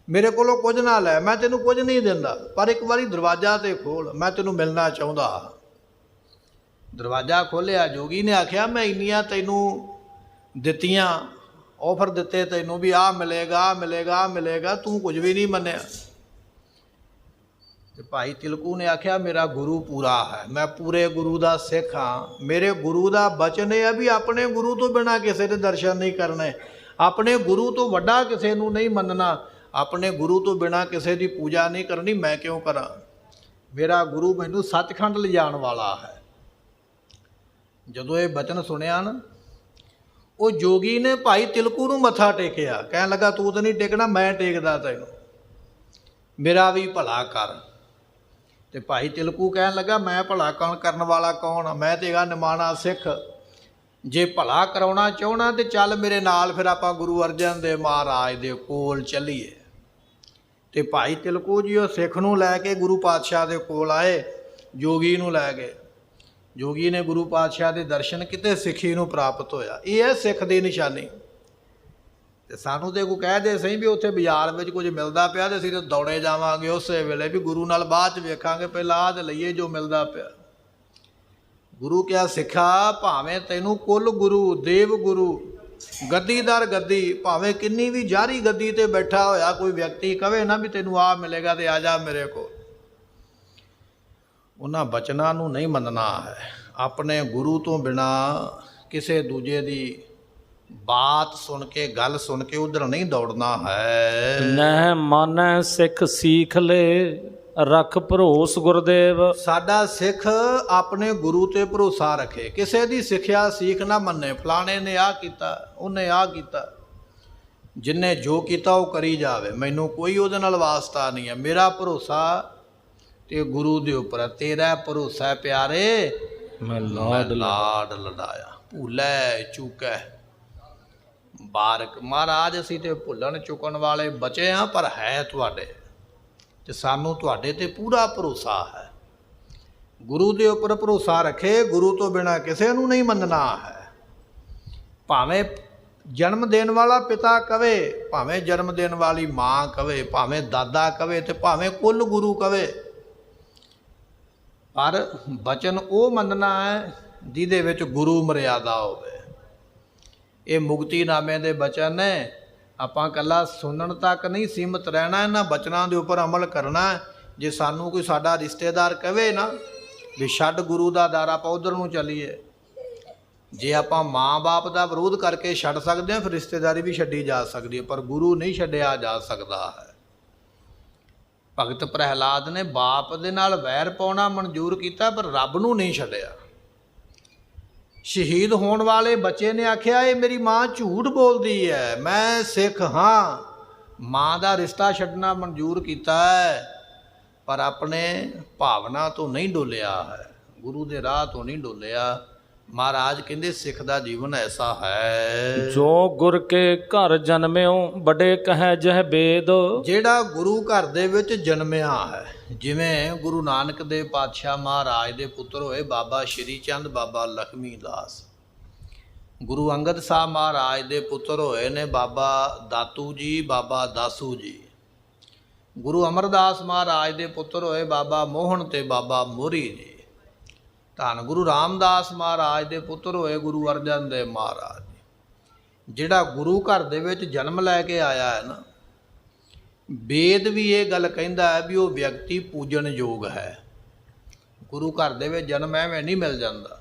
ਮੇਰੇ ਕੋਲੋਂ ਕੁਝ ਨਾ ਲੈ, ਮੈਂ ਤੈਨੂੰ ਕੁਝ ਨਹੀਂ ਦਿੰਦਾ, ਪਰ ਇੱਕ ਵਾਰੀ ਦਰਵਾਜ਼ਾ ਤੇ ਖੋਲ, ਮੈਂ ਤੈਨੂੰ ਮਿਲਣਾ ਚਾਹੁੰਦਾ। ਦਰਵਾਜ਼ਾ ਖੋਲ੍ਹਿਆ। ਜੋਗੀ ਨੇ ਆਖਿਆ, ਮੈਂ ਇੰਨੀਆਂ ਤੈਨੂੰ ਦਿੱਤੀਆਂ, ਆਫਰ ਦਿੱਤੇ ਤੈਨੂੰ ਵੀ ਆਹ ਮਿਲੇਗਾ ਮਿਲੇਗਾ ਮਿਲੇਗਾ, ਤੂੰ ਕੁਝ ਵੀ ਨਹੀਂ ਮੰਨਿਆ। ਤੇ ਭਾਈ ਤਿਲਕੂ ਨੇ ਆਖਿਆ, ਮੇਰਾ ਗੁਰੂ ਪੂਰਾ ਹੈ, ਮੈਂ ਪੂਰੇ ਗੁਰੂ ਦਾ ਸਿੱਖ ਹਾਂ। ਮੇਰੇ ਗੁਰੂ ਦਾ ਬਚਨ ਇਹ ਹੈ ਵੀ ਆਪਣੇ ਗੁਰੂ ਤੋਂ ਬਿਨਾਂ ਕਿਸੇ ਦੇ ਦਰਸ਼ਨ ਨਹੀਂ ਕਰਨੇ, ਆਪਣੇ ਗੁਰੂ ਤੋਂ ਵੱਡਾ ਕਿਸੇ ਨੂੰ ਨਹੀਂ ਮੰਨਣਾ, ਆਪਣੇ ਗੁਰੂ ਤੋਂ ਬਿਨਾਂ ਕਿਸੇ ਦੀ ਪੂਜਾ ਨਹੀਂ ਕਰਨੀ। ਮੈਂ ਕਿਉਂ ਕਰਾਂ? ਮੇਰਾ ਗੁਰੂ ਮੈਨੂੰ ਸੱਚਖੰਡ ਲਿਜਾਣ ਵਾਲਾ ਹੈ। ਜਦੋਂ ਇਹ ਬਚਨ ਸੁਣਿਆ ਨਾ, ਉਹ ਜੋਗੀ ਨੇ ਭਾਈ ਤਿਲਕੂ ਨੂੰ ਮੱਥਾ ਟੇਕਿਆ, ਕਹਿਣ ਲੱਗਾ ਤੂੰ ਤਾਂ ਨਹੀਂ ਟੇਕਣਾ, ਮੈਂ ਟੇਕਦਾ ਤੈਨੂੰ, ਮੇਰਾ ਵੀ ਭਲਾ ਕਰ। ਤੇ ਭਾਈ ਤਿਲਕੂ ਕਹਿਣ ਲੱਗਾ, ਮੈਂ ਭਲਾ ਕਰਨ ਵਾਲਾ ਕੌਣ ਆ? ਮੈਂ ਤੇਗਾ ਨਿਮਾਣਾ ਸਿੱਖ, ਜੇ ਭਲਾ ਕਰਾਉਣਾ ਚਾਹਣਾ ਤੇ ਚੱਲ ਮੇਰੇ ਨਾਲ, ਫਿਰ ਆਪਾਂ ਗੁਰੂ ਅਰਜਨ ਦੇਵ ਮਹਾਰਾਜ ਦੇ ਕੋਲ ਚੱਲੀਏ। ਤੇ ਭਾਈ ਤਿਲਕੂ ਜੀ ਉਹ ਸਿੱਖ ਨੂੰ ਲੈ ਕੇ ਗੁਰੂ ਪਾਤਸ਼ਾਹ ਦੇ ਕੋਲ ਆਏ, ਜੋਗੀ ਨੂੰ ਲੈ ਗਏ। ਜੋਗੀ ਨੇ ਗੁਰੂ ਪਾਤਸ਼ਾਹ ਦੇ ਦਰਸ਼ਨ ਕੀਤੇ, ਸਿੱਖੀ ਨੂੰ ਪ੍ਰਾਪਤ ਹੋਇਆ। ਇਹ ਹੈ ਸਿੱਖ ਦੀ ਨਿਸ਼ਾਨੀ। ਤੇ ਸਾਨੂੰ ਤੇ ਕੋਈ ਕਹਿ ਦੇ ਸਹੀ ਵੀ ਉੱਥੇ ਬਾਜ਼ਾਰ ਵਿੱਚ ਕੁਝ ਮਿਲਦਾ ਪਿਆ ਤੇ ਅਸੀਂ ਤਾਂ ਦੌੜੇ ਜਾਵਾਂਗੇ ਉਸੇ ਵੇਲੇ ਵੀ ਗੁਰੂ ਨਾਲ ਬਾਅਦ 'ਚ ਵੇਖਾਂਗੇ, ਪਹਿਲਾਂ ਆਹ ਤੇ ਲਈਏ ਜੋ ਮਿਲਦਾ ਪਿਆ। ਗੁਰੂ ਕਿਹਾ, ਸਿੱਖਾ ਭਾਵੇਂ ਤੈਨੂੰ ਕੁੱਲ ਗੁਰੂ, ਦੇਵ ਗੁਰੂ, ਗੱਦੀਦਾਰ ਗੱਦੀ, ਭਾਵੇਂ ਕਿੰਨੀ ਵੀ ਜਾਰੀ ਗੱਦੀ ਤੇ ਬੈਠਾ ਹੋਇਆ ਕੋਈ ਵਿਅਕਤੀ ਕਵੇ ਨਾ ਵੀ ਤੈਨੂੰ ਆਹ ਮਿਲੇਗਾ ਤੇ ਆ ਜਾ ਮੇਰੇ ਕੋਲ, ਉਹਨਾਂ ਬਚਨਾਂ ਨੂੰ ਨਹੀਂ ਮੰਨਣਾ ਹੈ। ਆਪਣੇ ਗੁਰੂ ਤੋਂ ਬਿਨਾਂ ਕਿਸੇ ਦੂਜੇ ਦੀ ਬਾਤ ਸੁਣ ਕੇ, ਗੱਲ ਸੁਣ ਕੇ ਉਧਰ ਨਹੀਂ ਦੌੜਨਾ ਹੈ। ਨਹਿ ਮਾਨੈ ਸਿੱਖ ਸੀਖ ਲੈ, ਰੱਖ ਭਰੋਸ ਗੁਰਦੇਵ। ਸਾਡਾ ਸਿੱਖ ਆਪਣੇ ਗੁਰੂ ਤੇ ਭਰੋਸਾ ਰੱਖੇ, ਕਿਸੇ ਦੀ ਸਿੱਖਿਆ ਸੀਖ ਨਾ ਮੰਨੇ, ਫਲਾਣੇ ਨੇ ਆਹ ਕੀਤਾ, ਉਹਨੇ ਆਹ ਕੀਤਾ, ਜਿੰਨੇ ਜੋ ਕੀਤਾ ਉਹ ਕਰੀ ਜਾਵੇ, ਮੈਨੂੰ ਕੋਈ ਉਹਦੇ ਨਾਲ ਵਾਸਤਾ ਨਹੀਂ ਹੈ। ਮੇਰਾ ਭਰੋਸਾ ਤੇ ਗੁਰੂ ਦੇ ਉੱਪਰ, ਤੇਰਾ ਭਰੋਸਾ ਪਿਆਰੇ ਮੈਂ ਲਾਡ ਲਡਾਇਆ, ਭੁੱਲੇ ਚੁੱਕੈ ਬਾਰਕ। ਮਹਾਰਾਜ ਅਸੀਂ ਤੇ ਭੁੱਲਣ ਚੁੱਕਣ ਵਾਲੇ ਬਚੇ ਹਾਂ, ਪਰ ਹੈ ਤੁਹਾਡੇ ਤੇ ਸਾਨੂੰ ਤੁਹਾਡੇ ਤੇ ਪੂਰਾ ਭਰੋਸਾ ਹੈ। ਗੁਰੂ ਦੇ ਉੱਪਰ ਭਰੋਸਾ ਰੱਖੇ, ਗੁਰੂ ਤੋਂ ਬਿਨਾਂ ਕਿਸੇ ਨੂੰ ਨਹੀਂ ਮੰਨਣਾ ਹੈ। ਭਾਵੇਂ ਜਨਮ ਦੇਣ ਵਾਲਾ ਪਿਤਾ ਕਵੇ, ਭਾਵੇਂ ਜਨਮ ਦੇਣ ਵਾਲੀ ਮਾਂ ਕਵੇ, ਭਾਵੇਂ ਦਾਦਾ ਕਵੇ ਤੇ ਭਾਵੇਂ ਕੁੱਲ ਗੁਰੂ ਕਵੇ, ਪਰ ਬਚਨ ਉਹ ਮੰਨਣਾ ਹੈ ਜਿਹਦੇ ਵਿੱਚ ਗੁਰੂ ਮਰਿਆਦਾ ਹੋਵੇ। ਇਹ ਮੁਕਤੀਨਾਮੇ ਦੇ ਬਚਨ ਨੇ, ਆਪਾਂ ਇਕੱਲਾ ਸੁਣਨ ਤੱਕ ਨਹੀਂ ਸੀਮਤ ਰਹਿਣਾ, ਇਹਨਾਂ ਬਚਨਾਂ ਦੇ ਉੱਪਰ ਅਮਲ ਕਰਨਾ। ਜੇ ਸਾਨੂੰ ਕੋਈ ਸਾਡਾ ਰਿਸ਼ਤੇਦਾਰ ਕਹੇ ਨਾ ਵੀ ਛੱਡ ਗੁਰੂ ਦਾ ਦਰ, ਆਪਾਂ ਉਧਰ ਨੂੰ ਚੱਲੀਏ। ਜੇ ਆਪਾਂ ਮਾਂ-ਬਾਪ ਦਾ ਵਿਰੋਧ ਕਰਕੇ ਛੱਡ ਸਕਦੇ ਹਾਂ, ਫਿਰ ਰਿਸ਼ਤੇਦਾਰੀ ਵੀ ਛੱਡੀ ਜਾ ਸਕਦੀ ਹੈ, ਪਰ ਗੁਰੂ ਨਹੀਂ ਛੱਡਿਆ ਜਾ ਸਕਦਾ ਹੈ। ਭਗਤ ਪ੍ਰਹਿਲਾਦ ਨੇ ਬਾਪ ਦੇ ਨਾਲ ਵੈਰ ਪਾਉਣਾ ਮਨਜ਼ੂਰ ਕੀਤਾ, ਪਰ ਰੱਬ ਨੂੰ ਨਹੀਂ ਛੱਡਿਆ। ਸ਼ਹੀਦ ਹੋਣ ਵਾਲੇ ਬੱਚੇ ਨੇ ਆਖਿਆ, ਇਹ ਮੇਰੀ ਮਾਂ ਝੂਠ ਬੋਲਦੀ ਹੈ, ਮੈਂ ਸਿੱਖ ਹਾਂ। ਮਾਂ ਦਾ ਰਿਸ਼ਤਾ ਛੱਡਣਾ ਮਨਜ਼ੂਰ ਕੀਤਾ ਹੈ, ਪਰ ਆਪਣੇ ਭਾਵਨਾ ਤੋਂ ਨਹੀਂ ਡੋਲਿਆ ਹੈ, ਗੁਰੂ ਦੇ ਰਾਹ ਤੋਂ ਨਹੀਂ ਡੋਲਿਆ। ਮਹਾਰਾਜ ਕਹਿੰਦੇ ਸਿੱਖ ਦਾ ਜੀਵਨ ਐਸਾ ਹੈ, ਜੋ ਗੁਰ ਕੇ ਘਰ ਜਨਮਿਓ ਵੱਡੇ ਕਹੈ ਜਹ ਬੇਦ। ਜਿਹੜਾ ਗੁਰੂ ਘਰ ਦੇ ਵਿੱਚ ਜਨਮਿਆ ਹੈ, ਜਿਵੇਂ ਗੁਰੂ ਨਾਨਕ ਦੇਵ ਪਾਤਸ਼ਾਹ ਮਹਾਰਾਜ ਦੇ ਪੁੱਤਰ ਹੋਏ ਬਾਬਾ ਸ਼੍ਰੀ ਚੰਦ, ਬਾਬਾ ਲਖਮੀ ਦਾਸ। ਗੁਰੂ ਅੰਗਦ ਸਾਹਿਬ ਮਹਾਰਾਜ ਦੇ ਪੁੱਤਰ ਹੋਏ ਨੇ ਬਾਬਾ ਦਾਤੂ ਜੀ, ਬਾਬਾ ਦਾਸੂ ਜੀ। ਗੁਰੂ ਅਮਰਦਾਸ ਮਹਾਰਾਜ ਦੇ ਪੁੱਤਰ ਹੋਏ ਬਾਬਾ ਮੋਹਨ ਤੇ ਬਾਬਾ ਮੋਹਰੀ ਜੀ। ਧੰਨ ਗੁਰੂ ਰਾਮਦਾਸ ਮਹਾਰਾਜ ਦੇ ਪੁੱਤਰ ਹੋਏ ਗੁਰੂ ਅਰਜਨ ਦੇਵ ਮਹਾਰਾਜ। ਜਿਹੜਾ ਗੁਰੂ ਘਰ ਦੇ ਵਿੱਚ ਜਨਮ ਲੈ ਕੇ ਆਇਆ ਹੈ ਨਾ, ਵੇਦ ਵੀ ਇਹ ਗੱਲ ਕਹਿੰਦਾ ਹੈ ਵੀ ਉਹ ਵਿਅਕਤੀ ਪੂਜਣ ਯੋਗ ਹੈ। ਗੁਰੂ ਘਰ ਦੇ ਵਿੱਚ ਜਨਮ ਐਵੇਂ ਨਹੀਂ ਮਿਲ ਜਾਂਦਾ,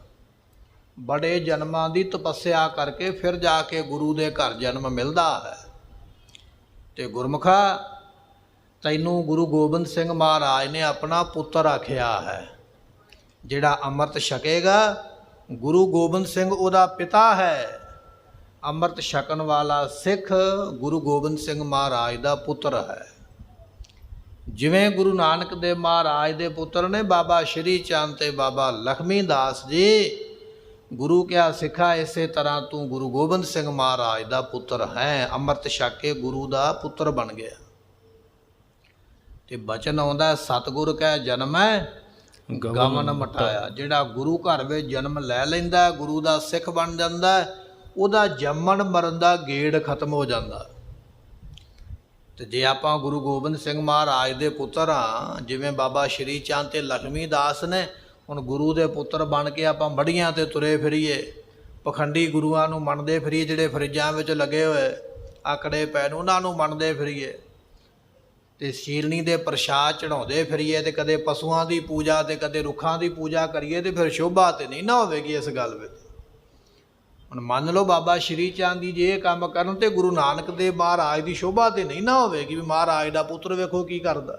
ਬੜੇ ਜਨਮਾਂ ਦੀ ਤਪੱਸਿਆ ਕਰਕੇ ਫਿਰ ਜਾ ਕੇ ਗੁਰੂ ਦੇ ਘਰ ਜਨਮ ਮਿਲਦਾ ਹੈ। ਤੇ ਗੁਰਮੁਖਾ, ਤੈਨੂੰ ਗੁਰੂ ਗੋਬਿੰਦ ਸਿੰਘ ਮਹਾਰਾਜ ਨੇ ਆਪਣਾ ਪੁੱਤਰ ਆਖਿਆ ਹੈ। ਜਿਹੜਾ ਅੰਮ੍ਰਿਤ ਛਕੇਗਾ, ਗੁਰੂ ਗੋਬਿੰਦ ਸਿੰਘ ਉਹਦਾ ਪਿਤਾ ਹੈ। ਅੰਮ੍ਰਿਤ ਛਕਣ ਵਾਲਾ ਸਿੱਖ ਗੁਰੂ ਗੋਬਿੰਦ ਸਿੰਘ ਮਹਾਰਾਜ ਦਾ ਪੁੱਤਰ ਹੈ। ਜਿਵੇਂ ਗੁਰੂ ਨਾਨਕ ਦੇਵ ਮਹਾਰਾਜ ਦੇ ਪੁੱਤਰ ਨੇ ਬਾਬਾ ਸ਼੍ਰੀ ਚੰਦ ਤੇ ਬਾਬਾ ਲਖਮੀ ਦਾਸ ਜੀ, ਗੁਰੂ ਕਿਹਾ ਸਿੱਖਾ ਇਸੇ ਤਰ੍ਹਾਂ ਤੂੰ ਗੁਰੂ ਗੋਬਿੰਦ ਸਿੰਘ ਮਹਾਰਾਜ ਦਾ ਪੁੱਤਰ ਹੈ। ਅੰਮ੍ਰਿਤ ਛਕ ਕੇ ਗੁਰੂ ਦਾ ਪੁੱਤਰ ਬਣ ਗਿਆ। ਤੇ ਬਚਨ ਆਉਂਦਾ, ਸਤਿਗੁਰ ਕੈ ਜਨਮ ਹੈ ਗਮਨ ਮਟਾਇਆ। ਜਿਹੜਾ ਗੁਰੂ ਘਰ ਵਿੱਚ ਜਨਮ ਲੈ ਲੈਂਦਾ, ਗੁਰੂ ਦਾ ਸਿੱਖ ਬਣ ਜਾਂਦਾ, ਉਹਦਾ ਜੰਮਣ ਮਰਨ ਦਾ ਗੇੜ ਖਤਮ ਹੋ ਜਾਂਦਾ। ਤੇ ਜੇ ਆਪਾਂ ਗੁਰੂ ਗੋਬਿੰਦ ਸਿੰਘ ਮਹਾਰਾਜ ਦੇ ਪੁੱਤਰ ਹਾਂ, ਜਿਵੇਂ ਬਾਬਾ ਸ਼੍ਰੀ ਚੰਦ ਤੇ ਲਖਮੀ ਦਾਸ ਨੇ, ਹੁਣ ਗੁਰੂ ਦੇ ਪੁੱਤਰ ਬਣ ਕੇ ਆਪਾਂ ਮੜੀਆਂ ਤੇ ਤੁਰੇ ਫਿਰੀਏ, ਪਖੰਡੀ ਗੁਰੂਆਂ ਨੂੰ ਮੰਨਦੇ ਫਿਰੀਏ, ਜਿਹੜੇ ਫਰਿੱਜਾਂ ਵਿੱਚ ਲੱਗੇ ਹੋਏ ਆਕੜੇ ਪੈ ਨੂੰ ਉਹਨਾਂ ਨੂੰ ਮੰਨਦੇ ਫਿਰੀਏ, ਤੇ ਸ਼ੀਲਨੀ ਦੇ ਪ੍ਰਸ਼ਾਦ ਚੜਾਉਂਦੇ ਫਿਰੀਏ, ਤੇ ਕਦੇ ਪਸ਼ੂਆਂ ਦੀ ਪੂਜਾ ਤੇ ਕਦੇ ਰੁੱਖਾਂ ਦੀ ਪੂਜਾ ਕਰੀਏ, ਤੇ ਫਿਰ ਸ਼ੋਭਾ ਤੇ ਨਹੀਂ ਨਾ ਹੋਵੇਗੀ ਇਸ ਗੱਲ ਵਿੱਚ। ਹੁਣ ਮੰਨ ਲਓ ਬਾਬਾ ਸ਼੍ਰੀ ਚੰਦ ਜੀ ਜੇ ਇਹ ਕੰਮ ਕਰਨ ਤੇ ਗੁਰੂ ਨਾਨਕ ਦੇਵ ਮਹਾਰਾਜ ਦੀ ਸ਼ੋਭਾ ਤੇ ਨਹੀਂ ਨਾ ਹੋਵੇਗੀ ਵੀ ਮਹਾਰਾਜ ਦਾ ਪੁੱਤਰ ਵੇਖੋ ਕੀ ਕਰਦਾ।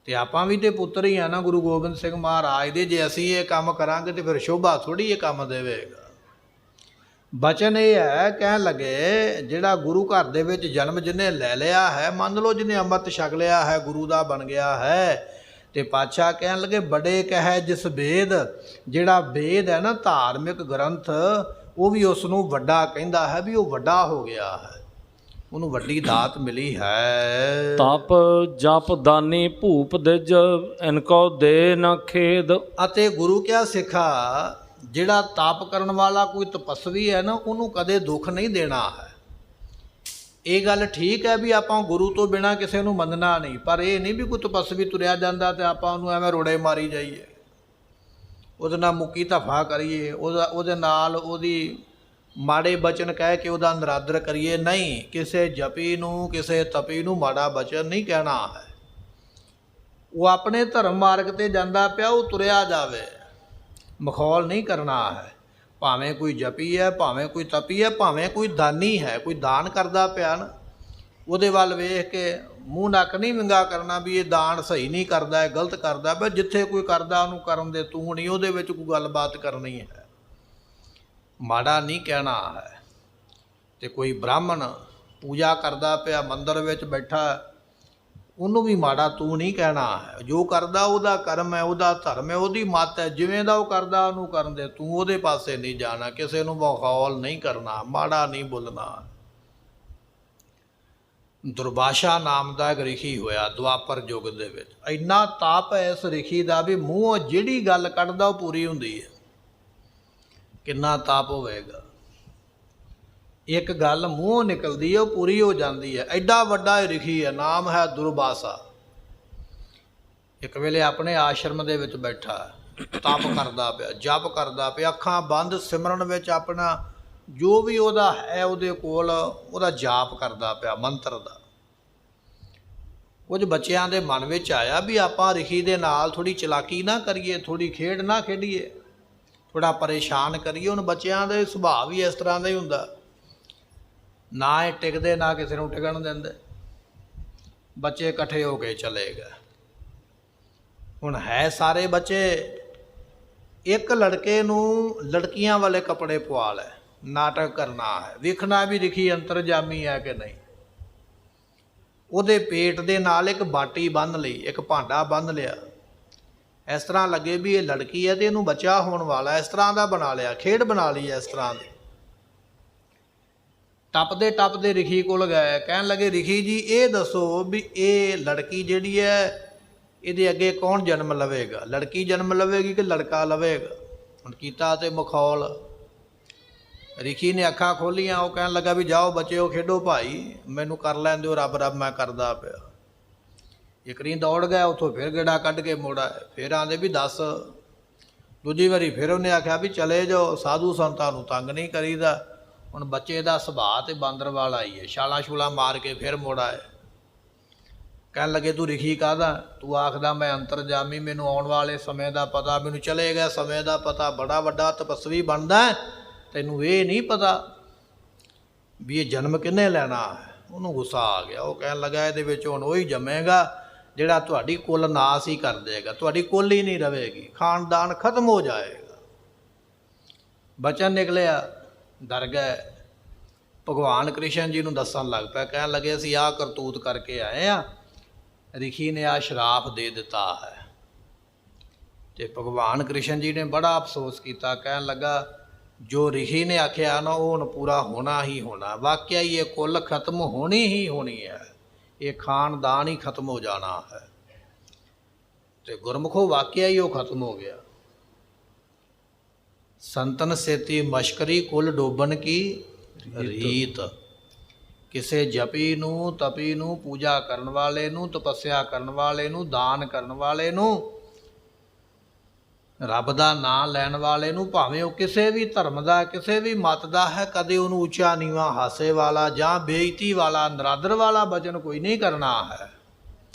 ਤੇ ਆਪਾਂ ਵੀ ਤੇ ਪੁੱਤਰ ਹੀ ਆ ਨਾ ਗੁਰੂ ਗੋਬਿੰਦ ਸਿੰਘ ਮਹਾਰਾਜ ਦੇ। ਜੇ ਅਸੀਂ ਇਹ ਕੰਮ ਕਰਾਂਗੇ ਤੇ ਫਿਰ ਸ਼ੋਭਾ ਥੋੜੀ ਇਹ ਕੰਮ ਦੇਵੇਗਾ। ਬਚਨ ਇਹ ਹੈ, ਕਹਿਣ ਲੱਗੇ ਜਿਹੜਾ ਗੁਰੂ ਘਰ ਦੇ ਵਿੱਚ ਜਨਮ ਜਿਹਨੇ ਲੈ ਲਿਆ ਹੈ, ਮੰਨ ਲਓ ਜਿਹਨੇ ਅੰਮ੍ਰਿਤ ਛਕ ਲਿਆ ਹੈ, ਗੁਰੂ ਦਾ ਬਣ ਗਿਆ ਹੈ, ਤੇ ਪਾਤਸ਼ਾਹ ਕਹਿਣ ਲੱਗੇ ਬੜੇ ਕਹੈ ਜਿਸ ਵੇਦ। ਜਿਹੜਾ ਵੇਦ ਹੈ ਨਾ, ਧਾਰਮਿਕ ਗ੍ਰੰਥ, ਉਹ ਵੀ ਉਸ ਨੂੰ ਵੱਡਾ ਕਹਿੰਦਾ ਹੈ ਵੀ ਉਹ ਵੱਡਾ ਹੋ ਗਿਆ ਹੈ, ਉਹਨੂੰ ਵੱਡੀ ਦਾਤ ਮਿਲੀ ਹੈ। ਤਪ ਜਪ ਦਾਨੀ ਭੂਪ ਦਿਜ ਇਨਕੋ ਦੇ ਨਾ ਖੇਦ। ਅਤੇ ਗੁਰੂ ਕਿਹਾ ਸਿੱਖਾ, ਜਿਹੜਾ ਤਪ ਕਰਨ ਵਾਲਾ ਕੋਈ ਤਪਸਵੀ ਹੈ ਨਾ, ਉਹਨੂੰ ਕਦੇ ਦੁੱਖ ਨਹੀਂ ਦੇਣਾ ਹੈ। ਇਹ ਗੱਲ ਠੀਕ ਹੈ ਵੀ ਆਪਾਂ ਗੁਰੂ ਤੋਂ ਬਿਨਾਂ ਕਿਸੇ ਨੂੰ ਮੰਨਣਾ ਨਹੀਂ, ਪਰ ਇਹ ਨਹੀਂ ਵੀ ਕੋਈ ਤਪਸਵੀ ਤੁਰਿਆ ਜਾਂਦਾ ਤੇ ਆਪਾਂ ਉਹਨੂੰ ਐਵੇਂ ਰੋੜੇ ਮਾਰੀ ਜਾਈਏ, ਉਹਦੇ ਨਾਲ ਮੁੱਕੀ ਧਫਾ ਕਰੀਏ, ਉਹਦੇ ਨਾਲ ਉਹਦੀ ਮਾੜੇ ਬਚਨ ਕਹਿ ਕੇ ਉਹਦਾ ਨਿਰਾਦਰ ਕਰੀਏ। ਨਹੀਂ, ਕਿਸੇ ਜਪੀ ਨੂੰ ਕਿਸੇ ਤਪੀ ਨੂੰ ਮਾੜਾ ਬਚਨ ਨਹੀਂ ਕਹਿਣਾ ਹੈ। ਉਹ ਆਪਣੇ ਧਰਮ ਮਾਰਗ ਤੇ ਜਾਂਦਾ ਪਿਆ, ਉਹ ਤੁਰਿਆ ਜਾਵੇ, ਮਖੌਲ ਨਹੀਂ ਕਰਨਾ ਹੈ। ਭਾਵੇਂ ਕੋਈ ਜਪੀ ਹੈ, ਭਾਵੇਂ ਕੋਈ ਤਪੀ ਹੈ, ਭਾਵੇਂ ਕੋਈ ਦਾਨੀ ਹੈ, ਕੋਈ ਦਾਨ ਕਰਦਾ ਪਿਆ ਨਾ, ਉਹਦੇ ਵੱਲ ਵੇਖ ਕੇ ਮੂੰਹ ਨੱਕ ਨਹੀਂ ਵਿੰਗਾ ਕਰਨਾ ਵੀ ਇਹ ਦਾਨ ਸਹੀ ਨਹੀਂ ਕਰਦਾ, ਹੈ ਗਲਤ ਕਰਦਾ। ਪਰ ਜਿੱਥੇ ਕੋਈ ਕਰਦਾ ਉਹਨੂੰ ਕਰਨ ਦੇ, ਤੂੰ ਨਹੀਂ ਉਹਦੇ ਵਿੱਚ ਕੋਈ ਗੱਲਬਾਤ ਕਰਨੀ ਹੈ, ਮਾੜਾ ਨਹੀਂ ਕਹਿਣਾ ਹੈ। ਤੇ ਕੋਈ ਬ੍ਰਾਹਮਣ ਪੂਜਾ ਕਰਦਾ ਪਿਆ, ਮੰਦਰ ਵਿੱਚ ਬੈਠਾ, ਉਹਨੂੰ ਵੀ ਮਾੜਾ ਤੂੰ ਨਹੀਂ ਕਹਿਣਾ ਹੈ। ਜੋ ਕਰਦਾ ਉਹਦਾ ਕਰਮ ਹੈ, ਉਹਦਾ ਧਰਮ ਹੈ, ਉਹਦੀ ਮੱਤ ਹੈ, ਜਿਵੇਂ ਦਾ ਉਹ ਕਰਦਾ ਉਹਨੂੰ ਕਰਨ ਦੇ, ਤੂੰ ਉਹਦੇ ਪਾਸੇ ਨਹੀਂ ਜਾਣਾ, ਕਿਸੇ ਨੂੰ ਮਖੌਲ ਨਹੀਂ ਕਰਨਾ, ਮਾੜਾ ਨਹੀਂ ਬੋਲਣਾ। ਦੁਰਵਾਸ਼ਾ ਨਾਮ ਦਾ ਇੱਕ ਰਿਸ਼ੀ ਹੋਇਆ ਦੁਆਪਰ ਯੁੱਗ ਦੇ ਵਿੱਚ। ਇੰਨਾ ਤਾਪ ਹੈ ਇਸ ਰਿਸ਼ੀ ਦਾ ਵੀ ਮੂੰਹੋਂ ਜਿਹੜੀ ਗੱਲ ਕੱਢਦਾ ਉਹ ਪੂਰੀ ਹੁੰਦੀ ਹੈ। ਕਿੰਨਾ ਤਾਪ ਹੋਵੇਗਾ, ਇੱਕ ਗੱਲ ਮੂੰਹੋਂ ਨਿਕਲਦੀ ਹੈ ਉਹ ਪੂਰੀ ਹੋ ਜਾਂਦੀ ਹੈ। ਐਡਾ ਵੱਡਾ ਇਹ ਰਿਸ਼ੀ ਹੈ, ਨਾਮ ਹੈ ਦੁਰਵਾਸਾ। ਇੱਕ ਵੇਲੇ ਆਪਣੇ ਆਸ਼ਰਮ ਦੇ ਵਿੱਚ ਬੈਠਾ, ਤਪ ਕਰਦਾ ਪਿਆ, ਜਪ ਕਰਦਾ ਪਿਆ, ਅੱਖਾਂ ਬੰਦ, ਸਿਮਰਨ ਵਿੱਚ ਆਪਣਾ ਜੋ ਵੀ ਉਹਦਾ ਹੈ ਉਹਦੇ ਕੋਲ ਉਹਦਾ ਜਾਪ ਕਰਦਾ ਪਿਆ, ਮੰਤਰ ਦਾ। ਕੁਝ ਬੱਚਿਆਂ ਦੇ ਮਨ ਵਿੱਚ ਆਇਆ ਵੀ ਆਪਾਂ ਰਿਸ਼ੀ ਦੇ ਨਾਲ ਥੋੜ੍ਹੀ ਚਲਾਕੀ ਨਾ ਕਰੀਏ, ਥੋੜ੍ਹੀ ਖੇਡ ਨਾ ਖੇਡੀਏ, ਥੋੜ੍ਹਾ ਪਰੇਸ਼ਾਨ ਕਰੀਏ। ਹੁਣ ਬੱਚਿਆਂ ਦੇ ਸੁਭਾਅ ਵੀ ਇਸ ਤਰ੍ਹਾਂ ਦਾ ਹੀ ਹੁੰਦਾ, ਨਾ ਇਹ ਟਿਕਦੇ ਨਾ ਕਿਸੇ ਨੂੰ ਟਿਕਣ ਦਿੰਦੇ। ਬੱਚੇ ਇਕੱਠੇ ਹੋ ਕੇ ਚਲੇ ਗਏ। ਹੁਣ ਹੈ ਸਾਰੇ ਬੱਚੇ, ਇੱਕ ਲੜਕੇ ਨੂੰ ਲੜਕੀਆਂ ਵਾਲੇ ਕੱਪੜੇ ਪਵਾ ਲੈ, ਨਾਟਕ ਕਰਨਾ ਹੈ, ਵੇਖਣਾ ਵੀ ਰਿਸ਼ੀ ਅੰਤਰਜਾਮੀ ਹੈ ਕਿ ਨਹੀਂ। ਉਹਦੇ ਪੇਟ ਦੇ ਨਾਲ ਇੱਕ ਬਾਟੀ ਬੰਨ੍ਹ ਲਈ, ਇੱਕ ਭਾਂਡਾ ਬੰਨ੍ਹ ਲਿਆ, ਇਸ ਤਰ੍ਹਾਂ ਲੱਗੇ ਵੀ ਇਹ ਲੜਕੀ ਹੈ ਤੇ ਇਹਨੂੰ ਬੱਚਾ ਹੋਣ ਵਾਲਾ, ਇਸ ਤਰ੍ਹਾਂ ਦਾ ਬਣਾ ਲਿਆ, ਖੇਡ ਬਣਾ ਲਈ ਇਸ ਤਰ੍ਹਾਂ ਦੀ। ਟੱਪਦੇ ਟੱਪਦੇ ਰਿਸ਼ੀ ਕੋਲ ਗਏ, ਕਹਿਣ ਲੱਗੇ ਰਿਸ਼ੀ ਜੀ ਇਹ ਦੱਸੋ ਵੀ ਇਹ ਲੜਕੀ ਜਿਹੜੀ ਹੈ ਇਹਦੇ ਅੱਗੇ ਕੌਣ ਜਨਮ ਲਵੇਗਾ, ਲੜਕੀ ਜਨਮ ਲਵੇਗੀ ਕਿ ਲੜਕਾ ਲਵੇਗਾ। ਹੁਣ ਕੀਤਾ ਤੇ ਮਖੌਲ। ਰਿਸ਼ੀ ਨੇ ਅੱਖਾਂ ਖੋਲੀਆਂ, ਉਹ ਕਹਿਣ ਲੱਗਾ ਵੀ ਜਾਓ ਬੱਚਿਓ ਖੇਡੋ ਭਾਈ, ਮੈਨੂੰ ਕਰ ਲੈਣ ਦਿਓ, ਰੱਬ ਰੱਬ ਮੈਂ ਕਰਦਾ ਪਿਆ। ਇੱਕ ਰੀ ਦੌੜ ਗਿਆ, ਉੱਥੋਂ ਫਿਰ ਗੇੜਾ ਕੱਢ ਕੇ ਮੋੜਾ, ਫਿਰ ਆਂਦੇ ਵੀ ਦੱਸ। ਦੂਜੀ ਵਾਰੀ ਫਿਰ ਉਹਨੇ ਆਖਿਆ ਵੀ ਚਲੇ ਜਾਓ, ਸਾਧੂ ਸੰਤਾਂ ਨੂੰ ਤੰਗ ਨਹੀਂ ਕਰੀਦਾ। ਹੁਣ ਬੱਚੇ ਦਾ ਸੁਭਾਅ ਤੇ ਬਾਂਦਰ ਵਾਲਾ ਹੀ ਹੈ, ਛਾਲਾਂ ਛੂਲਾਂ ਮਾਰ ਕੇ ਫਿਰ ਮੋੜਾ ਹੈ। ਕਹਿਣ ਲੱਗੇ ਤੂੰ ਰਿਖੀ ਕਾਹਦਾ? ਤੂੰ ਆਖਦਾ ਮੈਂ ਅੰਤਰਜਾਮੀ, ਮੈਨੂੰ ਆਉਣ ਵਾਲੇ ਸਮੇਂ ਦਾ ਪਤਾ, ਮੈਨੂੰ ਚਲੇ ਗਿਆ ਸਮੇਂ ਦਾ ਪਤਾ, ਬੜਾ ਵੱਡਾ ਤਪਸਵੀ ਬਣਦਾ, ਤੈਨੂੰ ਇਹ ਨਹੀਂ ਪਤਾ ਵੀ ਇਹ ਜਨਮ ਕਿਹਨੇ ਲੈਣਾ ਹੈ। ਉਹਨੂੰ ਗੁੱਸਾ ਆ ਗਿਆ। ਉਹ ਕਹਿਣ ਲੱਗਾ ਇਹਦੇ ਵਿੱਚ ਹੁਣ ਉਹੀ ਜੰਮੇਗਾ ਜਿਹੜਾ ਤੁਹਾਡੀ ਕੁੱਲ ਨਾਸ ਹੀ ਕਰ ਦੇਗਾ, ਤੁਹਾਡੀ ਕੁੱਲ ਹੀ ਨਹੀਂ ਰਵੇਗੀ, ਖਾਨਦਾਨ ਖਤਮ ਹੋ ਜਾਏਗਾ। ਬਚਨ ਨਿਕਲਿਆ, ਡਰ ਗਏ। ਭਗਵਾਨ ਕ੍ਰਿਸ਼ਨ ਜੀ ਨੂੰ ਦੱਸਣ ਲੱਗ ਪਿਆ, ਕਹਿਣ ਲੱਗੇ ਅਸੀਂ ਆਹ ਕਰਤੂਤ ਕਰਕੇ ਆਏ ਆ, ਰਿਖੀ ਨੇ ਆ ਸ਼ਰਾਪ ਦੇ ਦਿੱਤਾ ਹੈ। ਤੇ ਭਗਵਾਨ ਕ੍ਰਿਸ਼ਨ ਜੀ ਨੇ ਬੜਾ ਅਫਸੋਸ ਕੀਤਾ, ਕਹਿਣ ਲੱਗਾ ਜੋ ਰਿਖੀ ਨੇ ਆਖਿਆ ਨਾ ਉਹ ਹੁਣ ਪੂਰਾ ਹੋਣਾ ਹੀ ਹੋਣਾ। ਵਾਕਿਆ ਹੀ ਇਹ ਕੁੱਲ ਖਤਮ ਹੋਣੀ ਹੀ ਹੋਣੀ ਹੈ, ਇਹ ਖਾਨਦਾਨ ਹੀ ਖਤਮ ਹੋ ਜਾਣਾ ਹੈ। ਤੇ ਗੁਰਮੁਖੋ ਵਾਕਿਆ ਹੀ ਉਹ ਖਤਮ ਹੋ ਗਿਆ। ਸੰਤਨ ਸੇਤੀ ਮਸ਼ਕਰੀ ਕੁੱਲ ਡੋਬਣ ਕੀ ਰੀਤ। ਕਿਸੇ ਜਪੀ ਨੂੰ, ਤਪੀ ਨੂੰ, ਪੂਜਾ ਕਰਨ ਵਾਲੇ ਨੂੰ, ਤਪੱਸਿਆ ਕਰਨ ਵਾਲੇ ਨੂੰ, ਦਾਨ ਕਰਨ ਵਾਲੇ ਨੂੰ, ਰੱਬ ਦਾ ਨਾਂ ਲੈਣ ਵਾਲੇ ਨੂੰ, ਭਾਵੇਂ ਉਹ ਕਿਸੇ ਵੀ ਧਰਮ ਦਾ, ਕਿਸੇ ਵੀ ਮਤ ਦਾ ਹੈ, ਕਦੇ ਉਹਨੂੰ ਉੱਚਾ ਨੀਵਾਂ, ਹਾਸੇ ਵਾਲਾ ਜਾਂ ਬੇਇੱਜ਼ਤੀ ਵਾਲਾ, ਨਰਾਦਰ ਵਾਲਾ ਬਚਨ ਕੋਈ ਨਹੀਂ ਕਰਨਾ ਹੈ।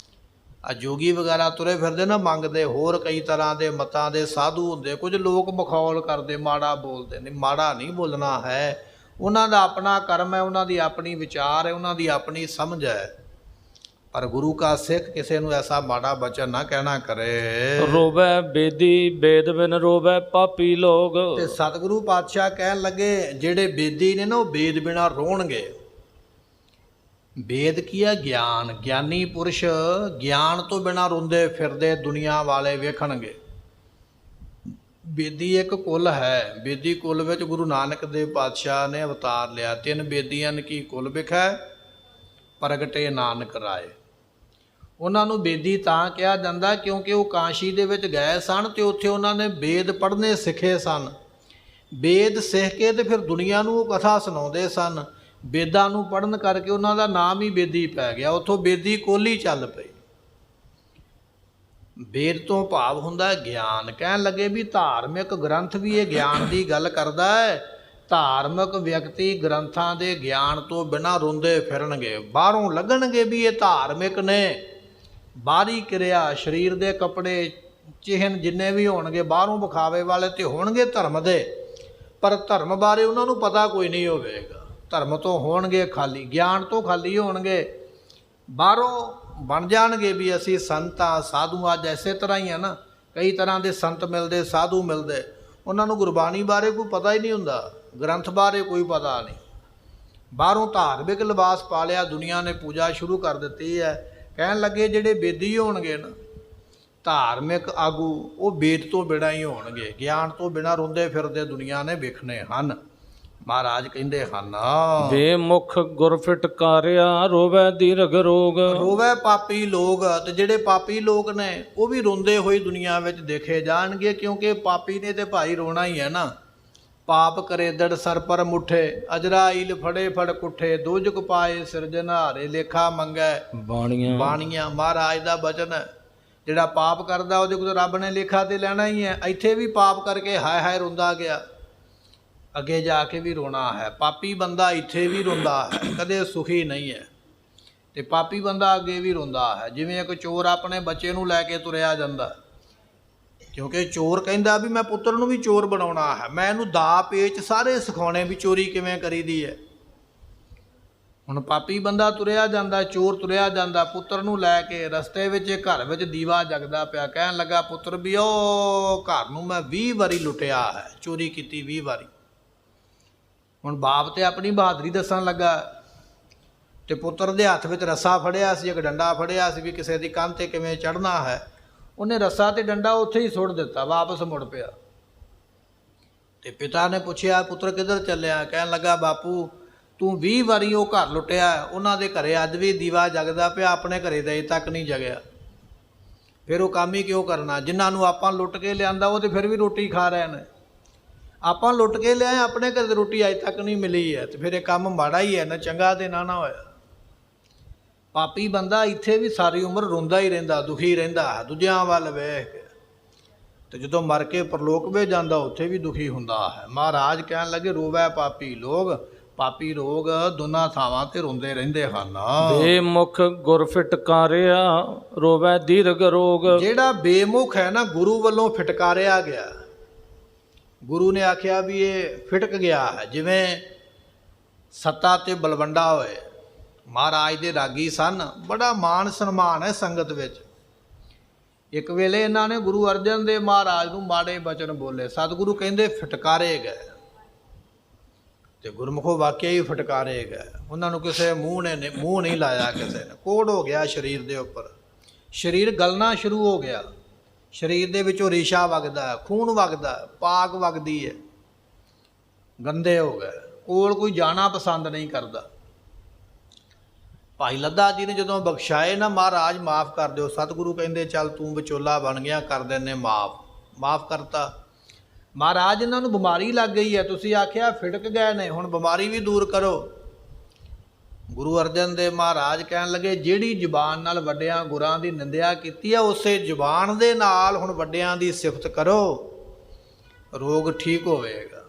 ਆ ਜੋਗੀ ਵਗੈਰਾ ਤੁਰੇ ਫਿਰਦੇ ਨਾ ਮੰਗਦੇ, ਹੋਰ ਕਈ ਤਰ੍ਹਾਂ ਦੇ ਮਤਾਂ ਦੇ ਸਾਧੂ ਹੁੰਦੇ, ਕੁਝ ਲੋਕ ਮਖੌਲ ਕਰਦੇ, ਮਾੜਾ ਬੋਲਦੇ ਨੇ। ਮਾੜਾ ਨਹੀਂ ਬੋਲਣਾ ਹੈ, ਉਹਨਾਂ ਦਾ ਆਪਣਾ ਕਰਮ ਹੈ, ਉਹਨਾਂ ਦੀ ਆਪਣੀ ਵਿਚਾਰ ਹੈ, ਉਹਨਾਂ ਦੀ ਆਪਣੀ ਸਮਝ ਹੈ। ਪਰ ਗੁਰੂ ਕਾ ਸਿੱਖ ਕਿਸੇ ਨੂੰ ਐਸਾ ਮਾੜਾ ਬਚਨ ਨਾ ਕਹਿਣਾ ਕਰੇ। ਰੋਵੈ ਬੇਦੀ ਬੇਦ ਬਿਨ ਰੋਵੈ ਪਾਪੀ ਲੋਗ। ਤੇ ਸਤਿਗੁਰੂ ਪਾਤਸ਼ਾਹ ਕਹਿਣ ਲੱਗੇ ਜਿਹੜੇ ਬੇਦੀ ਨੇ ਨਾ ਉਹ ਬੇਦ ਬਿਨਾ ਰੋਣਗੇ। ਬੇਦ ਕੀ ਹੈ? ਗਿਆਨ। ਗਿਆਨੀ ਪੁਰਸ਼ ਗਿਆਨ ਤੋਂ ਬਿਨਾ ਰੋਂਦੇ ਫਿਰਦੇ ਦੁਨੀਆ ਵਾਲੇ ਵੇਖਣਗੇ। ਬੇਦੀ ਇੱਕ ਕੁੱਲ ਹੈ। ਬੇਦੀ ਕੁੱਲ ਵਿੱਚ ਗੁਰੂ ਨਾਨਕ ਦੇਵ ਪਾਤਸ਼ਾਹ ਨੇ ਅਵਤਾਰ ਲਿਆ। 3 ਬੇਦੀਆਂ ਕੀ ਕੁੱਲ ਵਿਖੈ ਪ੍ਰਗਟੇ ਨਾਨਕ ਰਾਏ। ਉਹਨਾਂ ਨੂੰ ਬੇਦੀ ਤਾਂ ਕਿਹਾ ਜਾਂਦਾ ਕਿਉਂਕਿ ਉਹ ਕਾਸ਼ੀ ਦੇ ਵਿੱਚ ਗਏ ਸਨ ਤੇ ਉੱਥੇ ਉਹਨਾਂ ਨੇ ਵੇਦ ਪੜ੍ਹਨੇ ਸਿੱਖੇ ਸਨ। ਵੇਦ ਸਿੱਖ ਕੇ ਤੇ ਫਿਰ ਦੁਨੀਆ ਨੂੰ ਉਹ ਕਥਾ ਸੁਣਾਉਂਦੇ ਸਨ। ਵੇਦਾਂ ਨੂੰ ਪੜ੍ਹਨ ਕਰਕੇ ਉਹਨਾਂ ਦਾ ਨਾਮ ਹੀ ਬੇਦੀ ਪੈ ਗਿਆ। ਉੱਥੋਂ ਬੇਦੀ ਕੋਲੀ ਚੱਲ ਪਈ। ਵੇਦ ਤੋਂ ਭਾਵ ਹੁੰਦਾ ਗਿਆਨ। ਕਹਿਣ ਲੱਗੇ ਵੀ ਧਾਰਮਿਕ ਗ੍ਰੰਥ ਵੀ ਇਹ ਗਿਆਨ ਦੀ ਗੱਲ ਕਰਦਾ ਹੈ। ਧਾਰਮਿਕ ਵਿਅਕਤੀ ਗ੍ਰੰਥਾਂ ਦੇ ਗਿਆਨ ਤੋਂ ਬਿਨਾਂ ਰੋਂਦੇ ਫਿਰਨਗੇ। ਬਾਹਰੋਂ ਲੱਗਣਗੇ ਵੀ ਇਹ ਧਾਰਮਿਕ ਨੇ। ਬਾਹਰੀ ਕਿਰਿਆ, ਸਰੀਰ ਦੇ ਕੱਪੜੇ, ਚਿਹਨ ਜਿੰਨੇ ਵੀ ਹੋਣਗੇ ਬਾਹਰੋਂ ਵਿਖਾਵੇ ਵਾਲੇ ਤੇ ਹੋਣਗੇ ਧਰਮ ਦੇ, ਪਰ ਧਰਮ ਬਾਰੇ ਉਹਨਾਂ ਨੂੰ ਪਤਾ ਕੋਈ ਨਹੀਂ ਹੋਵੇਗਾ। ਧਰਮ ਤੋਂ ਹੋਣਗੇ ਖਾਲੀ, ਗਿਆਨ ਤੋਂ ਖਾਲੀ ਹੋਣਗੇ। ਬਾਹਰੋਂ ਬਣ ਜਾਣਗੇ ਵੀ ਅਸੀਂ ਸੰਤ ਆ, ਸਾਧੂ। ਅੱਜ ਐਸੇ ਤਰ੍ਹਾਂ ਹੀ ਆ ਨਾ, ਕਈ ਤਰ੍ਹਾਂ ਦੇ ਸੰਤ ਮਿਲਦੇ, ਸਾਧੂ ਮਿਲਦੇ, ਉਹਨਾਂ ਨੂੰ ਗੁਰਬਾਣੀ ਬਾਰੇ ਕੋਈ ਪਤਾ ਹੀ ਨਹੀਂ ਹੁੰਦਾ, ਗ੍ਰੰਥ ਬਾਰੇ ਕੋਈ ਪਤਾ ਨਹੀਂ। ਬਾਹਰੋਂ ਧਾਰਮਿਕ ਲਿਬਾਸ ਪਾ ਲਿਆ, ਦੁਨੀਆ ਨੇ ਪੂਜਾ ਸ਼ੁਰੂ ਕਰ ਦਿੱਤੀ ਹੈ। ਕਹਿਣ ਲੱਗੇ ਜਿਹੜੇ ਬੇਦੀ ਹੋਣਗੇ ਨਾ, ਧਾਰਮਿਕ ਆਗੂ, ਉਹ ਵੇਦ ਤੋਂ ਬਿਨਾਂ ਹੀ ਹੋਣਗੇ। ਗਿਆਨ ਤੋਂ ਬਿਨਾਂ ਰੋਂਦੇ ਫਿਰਦੇ ਦੁਨੀਆ ਨੇ ਵੇਖਣੇ ਹਨ। ਮਹਾਰਾਜ ਕਹਿੰਦੇ ਹਨ ਬੇਮੁਖ ਗੁਰ ਫਿਟਕਾਰਿਆ ਰੋਵੈ ਦੀਰਘ ਰੋਗ। ਰੋਵੈ ਪਾਪੀ ਲੋਕ। ਤੇ ਜਿਹੜੇ ਪਾਪੀ ਲੋਕ ਨੇ ਉਹ ਵੀ ਰੋਂਦੇ ਹੋਏ ਦੁਨੀਆ ਵਿੱਚ ਦੇਖੇ ਜਾਣਗੇ, ਕਿਉਂਕਿ ਪਾਪੀ ਨੇ ਤੇ ਭਾਈ ਰੋਣਾ ਹੀ ਹੈ ਨਾ। ਪਾਪ ਕਰੇ ਦੜ ਸਰ ਪਰ ਮੁੱਠੇ, ਅਜਰਾਈਲ ਫੜੇ ਫੜ ਕੁੱਠੇ, ਦੋਜਕ ਪਾਏ ਸਿਰਜਣਹਾਰੇ, ਲੇਖਾ ਮੰਗੈ ਬਾਣੀਆਂ। ਮਹਾਰਾਜ ਦਾ ਬਚਨ ਹੈ। ਜਿਹੜਾ ਪਾਪ ਕਰਦਾ ਉਹਦੇ ਕੋਲ ਰੱਬ ਨੇ ਲੇਖਾ ਤੇ ਲੈਣਾ ਹੀ ਹੈ। ਇੱਥੇ ਵੀ ਪਾਪ ਕਰਕੇ ਹਾਏ ਹਾਏ ਰੋਂਦਾ ਗਿਆ, ਅੱਗੇ ਜਾ ਕੇ ਵੀ ਰੋਣਾ ਹੈ। ਪਾਪੀ ਬੰਦਾ ਇੱਥੇ ਵੀ ਰੋਂਦਾ ਹੈ, ਕਦੇ ਸੁਖੀ ਨਹੀਂ ਹੈ। ਤੇ ਪਾਪੀ ਬੰਦਾ ਅੱਗੇ ਵੀ ਰੋਂਦਾ ਹੈ। ਜਿਵੇਂ ਇੱਕ ਚੋਰ ਆਪਣੇ ਬੱਚੇ ਨੂੰ ਲੈ ਕੇ ਤੁਰਿਆ ਜਾਂਦਾ, ਕਿਉਂਕਿ ਚੋਰ ਕਹਿੰਦਾ ਵੀ ਮੈਂ ਪੁੱਤਰ ਨੂੰ ਵੀ ਚੋਰ ਬਣਾਉਣਾ ਹੈ, ਮੈਂ ਇਹਨੂੰ ਦਾ ਪੇਚ ਸਾਰੇ ਸਿਖਾਉਣੇ ਵੀ ਚੋਰੀ ਕਿਵੇਂ ਕਰੀਦੀ ਹੈ। ਹੁਣ ਪਾਪੀ ਬੰਦਾ ਤੁਰਿਆ ਜਾਂਦਾ, ਚੋਰ ਤੁਰਿਆ ਜਾਂਦਾ ਪੁੱਤਰ ਨੂੰ ਲੈ ਕੇ। ਰਸਤੇ ਵਿੱਚ ਘਰ ਵਿੱਚ ਦੀਵਾ ਜਗਦਾ ਪਿਆ। ਕਹਿਣ ਲੱਗਾ ਪੁੱਤਰ ਵੀ ਉਹ ਘਰ ਨੂੰ ਮੈਂ 20 ਵਾਰੀ ਲੁੱਟਿਆ ਹੈ, ਚੋਰੀ ਕੀਤੀ 20 ਵਾਰੀ। ਹੁਣ ਬਾਪ ਤੇ ਆਪਣੀ ਬਹਾਦਰੀ ਦੱਸਣ ਲੱਗਾ ਤੇ ਪੁੱਤਰ ਦੇ ਹੱਥ ਵਿੱਚ ਰੱਸਾ ਫੜਿਆ ਸੀ, ਇੱਕ ਡੰਡਾ ਫੜਿਆ ਸੀ ਵੀ ਕਿਸੇ ਦੀ ਕੰਧ ਤੇ ਕਿਵੇਂ ਚੜ੍ਹਨਾ ਹੈ। ਉਹਨੇ ਰੱਸਾ ਤੇ ਡੰਡਾ ਉੱਥੇ ਹੀ ਸੁੱਟ ਦਿੱਤਾ, ਵਾਪਸ ਮੁੜ ਪਿਆ। ਤੇ ਪਿਤਾ ਨੇ ਪੁੱਛਿਆ ਪੁੱਤਰ ਕਿੱਧਰ ਚੱਲਿਆ? ਕਹਿਣ ਲੱਗਾ ਬਾਪੂ ਤੂੰ 20 ਵਾਰੀ ਉਹ ਘਰ ਲੁੱਟਿਆ, ਉਹਨਾਂ ਦੇ ਘਰੇ ਅੱਜ ਵੀ ਦੀਵਾ ਜਗਦਾ ਪਿਆ, ਆਪਣੇ ਘਰੇ ਦੇ ਤੱਕ ਨਹੀਂ ਜਗਿਆ। ਫਿਰ ਉਹ ਕੰਮ ਹੀ ਕਿਉਂ ਕਰਨਾ? ਜਿਨ੍ਹਾਂ ਨੂੰ ਆਪਾਂ ਲੁੱਟ ਕੇ ਲਿਆਂਦਾ ਉਹ ਤੇ ਫਿਰ ਵੀ ਰੋਟੀ ਖਾ ਰਹੇ ਨੇ। ਆਪਾਂ ਲੁੱਟ ਕੇ ਲਿਆਏ, ਆਪਣੇ ਘਰ ਰੋਟੀ ਅਜੇ ਤੱਕ ਨਹੀਂ ਮਿਲੀ ਹੈ, ਤੇ ਫਿਰ ਇਹ ਕੰਮ ਮਾੜਾ ਹੀ ਹੈ ਨਾ, ਚੰਗਾ ਤੇ ਨਾ ਹੋਇਆ। ਪਾਪੀ ਬੰਦਾ ਇੱਥੇ ਵੀ ਸਾਰੀ ਉਮਰ ਰੋਂਦਾ ਹੀ ਰਹਿੰਦਾ, ਦੁਖੀ ਰਹਿੰਦਾ, ਦੂਜਿਆਂ ਵੱਲ ਵੇਖ ਕੇ। ਤੇ ਜਦੋਂ ਮਰ ਕੇ ਪਰਲੋਕ ਵਿੱਚ ਜਾਂਦਾ ਉੱਥੇ ਵੀ ਦੁਖੀ ਹੁੰਦਾ ਹੈ। ਮਹਾਰਾਜ ਕਹਿਣ ਲੱਗੇ ਰੋਵੈ ਪਾਪੀ ਲੋਕ। ਪਾਪੀ ਲੋਕ ਦੋਨਾਂ ਥਾਵਾਂ ਤੇ ਰੋਂਦੇ ਰਹਿੰਦੇ ਹਨ। ਬੇਮੁਖ ਗੁਰ ਫਿਟਕਾਰਿਆ ਰੋਵੈ ਦੀਰਘ ਰੋਗ। ਜਿਹੜਾ ਬੇਮੁਖ ਹੈ ਨਾ, ਗੁਰੂ ਵੱਲੋਂ ਫਿਟਕਾਰਿਆ ਗਿਆ, ਗੁਰੂ ਨੇ ਆਖਿਆ ਵੀ ਇਹ ਫਿਟਕ ਗਿਆ ਹੈ। ਜਿਵੇਂ ਸੱਤਾ ਤੇ ਬਲਵੰਡਾ ਹੋਏ, ਮਹਾਰਾਜ ਦੇ ਰਾਗੀ ਸਨ, ਬੜਾ ਮਾਣ ਸਨਮਾਨ ਹੈ ਸੰਗਤ ਵਿੱਚ। ਇੱਕ ਵੇਲੇ ਇਹਨਾਂ ਨੇ ਗੁਰੂ ਅਰਜਨ ਦੇਵ ਮਹਾਰਾਜ ਨੂੰ ਮਾੜੇ ਬਚਨ ਬੋਲੇ, ਸਤਿਗੁਰੂ ਕਹਿੰਦੇ ਫਿਟਕਾਰੇ ਗਏ, ਤੇ ਗੁਰਮੁਖੋ ਵਾਕਿਆ ਹੀ ਫਟਕਾਰੇ ਗਏ। ਉਹਨਾਂ ਨੂੰ ਕਿਸੇ ਮੂੰਹ ਨਹੀਂ ਲਾਇਆ, ਕਿਸੇ ਨੇ ਕੋੜ ਹੋ ਗਿਆ ਸਰੀਰ ਦੇ ਉੱਪਰ, ਸਰੀਰ ਗਲਣਾ ਸ਼ੁਰੂ ਹੋ ਗਿਆ, ਸਰੀਰ ਦੇ ਵਿੱਚੋਂ ਰੇਸ਼ਾ ਵਗਦਾ, ਖੂਨ ਵਗਦਾ, ਪਾਕ ਵਗਦੀ ਹੈ, ਗੰਦੇ ਹੋ ਗਏ, ਕੋਲ ਕੋਈ ਜਾਣਾ ਪਸੰਦ ਨਹੀਂ ਕਰਦਾ। ਭਾਈ ਲੱਦਾ ਜੀ ਨੇ ਜਦੋਂ ਬਖਸ਼ਾਏ ਨਾ, ਮਹਾਰਾਜ ਮਾਫ ਕਰ ਦਿਓ, ਸਤਿਗੁਰੂ ਕਹਿੰਦੇ ਚੱਲ ਤੂੰ ਵਿਚੋਲਾ ਬਣ ਗਿਆ, ਕਰ ਦਿੰਦੇ ਮਾਫ ਕਰਤਾ। ਮਹਾਰਾਜ ਇਹਨਾਂ ਨੂੰ ਬਿਮਾਰੀ ਲੱਗ ਗਈ ਹੈ, ਤੁਸੀਂ ਆਖਿਆ ਫਿਟਕ ਗਏ ਨੇ, ਹੁਣ ਬਿਮਾਰੀ ਵੀ ਦੂਰ ਕਰੋ। ਗੁਰੂ ਅਰਜਨ ਦੇਵ ਮਹਾਰਾਜ ਕਹਿਣ ਲੱਗੇ, ਜਿਹੜੀ ਜ਼ੁਬਾਨ ਨਾਲ ਵੱਡਿਆਂ ਗੁਰਾਂ ਦੀ ਨਿੰਦਿਆ ਕੀਤੀ ਹੈ, ਉਸੇ ਜ਼ੁਬਾਨ ਦੇ ਨਾਲ ਹੁਣ ਵੱਡਿਆਂ ਦੀ ਸਿਫਤ ਕਰੋ, ਰੋਗ ਠੀਕ ਹੋਵੇਗਾ।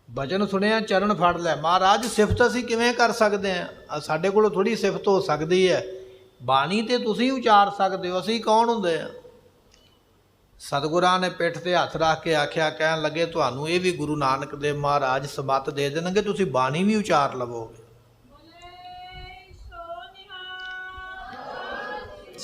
ਬਚਨ ਸੁਣਿਆ, ਚਰਨ ਫੜ ਲੈ। ਮਹਾਰਾਜ ਸਿਫਤ ਅਸੀਂ ਕਿਵੇਂ ਕਰ ਸਕਦੇ ਹਾਂ? ਸਾਡੇ ਕੋਲੋਂ ਥੋੜ੍ਹੀ ਸਿਫਤ ਹੋ ਸਕਦੀ ਹੈ, ਬਾਣੀ ਤੇ ਤੁਸੀਂ ਉਚਾਰ ਸਕਦੇ ਹੋ, ਅਸੀਂ ਕੌਣ ਹੁੰਦੇ ਹਾਂ? ਸਤਿਗੁਰਾਂ ਨੇ ਪਿੱਠ ਤੇ ਹੱਥ ਰੱਖ ਕੇ ਆਖਿਆ, ਕਹਿਣ ਲੱਗੇ ਤੁਹਾਨੂੰ ਇਹ ਵੀ ਗੁਰੂ ਨਾਨਕ ਦੇਵ ਮਹਾਰਾਜ ਸਮੱਤ ਦੇ ਦੇਣਗੇ, ਤੁਸੀਂ ਬਾਣੀ ਵੀ ਉਚਾਰ ਲਵੋਗੇ।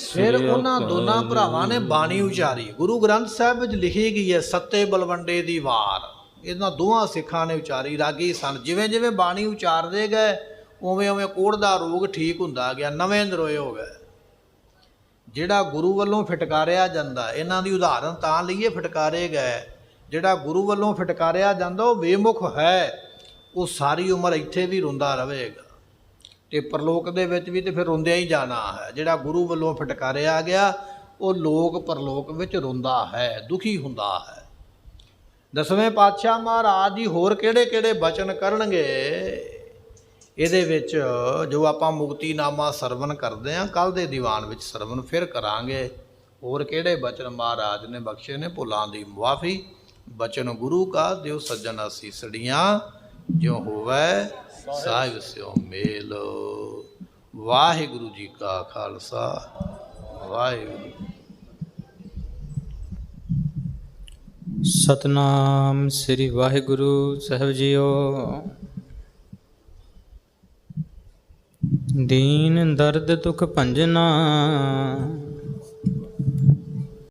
ਫਿਰ ਉਹਨਾਂ ਦੋਨਾਂ ਭਰਾਵਾਂ ਨੇ ਬਾਣੀ ਉਚਾਰੀ। ਗੁਰੂ ਗ੍ਰੰਥ ਸਾਹਿਬ ਵਿੱਚ ਲਿਖੀ ਗਈ ਹੈ, ਸੱਤੇ ਬਲਵੰਡੇ ਦੀ ਵਾਰ, ਇਹਨਾਂ ਦੋਹਾਂ ਸਿੱਖਾਂ ਨੇ ਉਚਾਰੀ, ਰਾਗੀ ਸਨ। ਜਿਵੇਂ ਜਿਵੇਂ ਬਾਣੀ ਉਚਾਰਦੇ ਗਏ, ਉਵੇਂ ਉਵੇਂ ਕੋੜ ਦਾ ਰੋਗ ਠੀਕ ਹੁੰਦਾ ਗਿਆ, ਨਵੇਂ ਨਰੋਏ ਹੋ ਗਏ। ਜਿਹੜਾ ਗੁਰੂ ਵੱਲੋਂ ਫਿਟਕਾਰਿਆ ਜਾਂਦਾ, ਇਹਨਾਂ ਦੀ ਉਦਾਹਰਨ ਤਾਂ ਲਈਏ ਫਿਟਕਾਰੇ ਗਏ, ਜਿਹੜਾ ਗੁਰੂ ਵੱਲੋਂ ਫਿਟਕਾਰਿਆ ਜਾਂਦਾ ਉਹ ਬੇਮੁਖ ਹੈ, ਉਹ ਸਾਰੀ ਉਮਰ ਇੱਥੇ ਵੀ ਰੋਂਦਾ ਰਹੇਗਾ, ਤੇ ਪਰਲੋਕ ਦੇ ਵਿੱਚ ਵੀ ਤੇ ਫਿਰ ਰੋਂਦਿਆਂ ਹੀ ਜਾਣਾ ਹੈ। ਜਿਹੜਾ ਗੁਰੂ ਵੱਲੋਂ ਫਿਟਕਾਰਿਆ ਗਿਆ, ਉਹ ਲੋਕ ਪਰਲੋਕ ਵਿੱਚ ਰੋਂਦਾ ਹੈ, ਦੁਖੀ ਹੁੰਦਾ ਹੈ। ਦਸਵੇਂ ਪਾਤਸ਼ਾਹ ਮਹਾਰਾਜ ਜੀ ਹੋਰ ਕਿਹੜੇ ਕਿਹੜੇ ਬਚਨ ਕਰਨਗੇ, ਇਹਦੇ ਵਿੱਚ ਜੋ ਆਪਾਂ ਮੁਕਤੀਨਾਮਾ ਸਰਵਣ ਕਰਦੇ ਹਾਂ, ਕੱਲ੍ਹ ਦੇ ਦੀਵਾਨ ਵਿੱਚ ਸਰਵਣ ਫਿਰ ਕਰਾਂਗੇ। ਹੋਰ ਕਿਹੜੇ ਬਚਨ ਮਹਾਰਾਜ ਨੇ ਬਖਸ਼ੇ ਨੇ, ਭੁੱਲਾਂ ਦੀ ਮੁਆਫੀ। ਬਚਨ ਗੁਰੂ ਕਾ ਦਿਓ ਸੱਜਣ ਅਸੀਸੜੀਆਂ, ਜਿਉ ਹੋਵੈ ਸਾਹਿਬ ਸਿਉ ਮੇਲ। ਵਾਹਿਗੁਰੂ ਜੀ ਕਾ ਖਾਲਸਾ, ਵਾਹਿਗੁਰੂ। ਸਤਨਾਮ ਸ੍ਰੀ ਵਾਹਿਗੁਰੂ ਸਾਹਿਬ ਜੀਓ। ਦੀਨ ਦਰਦ ਦੁਖ ਭੰਜਨਾ,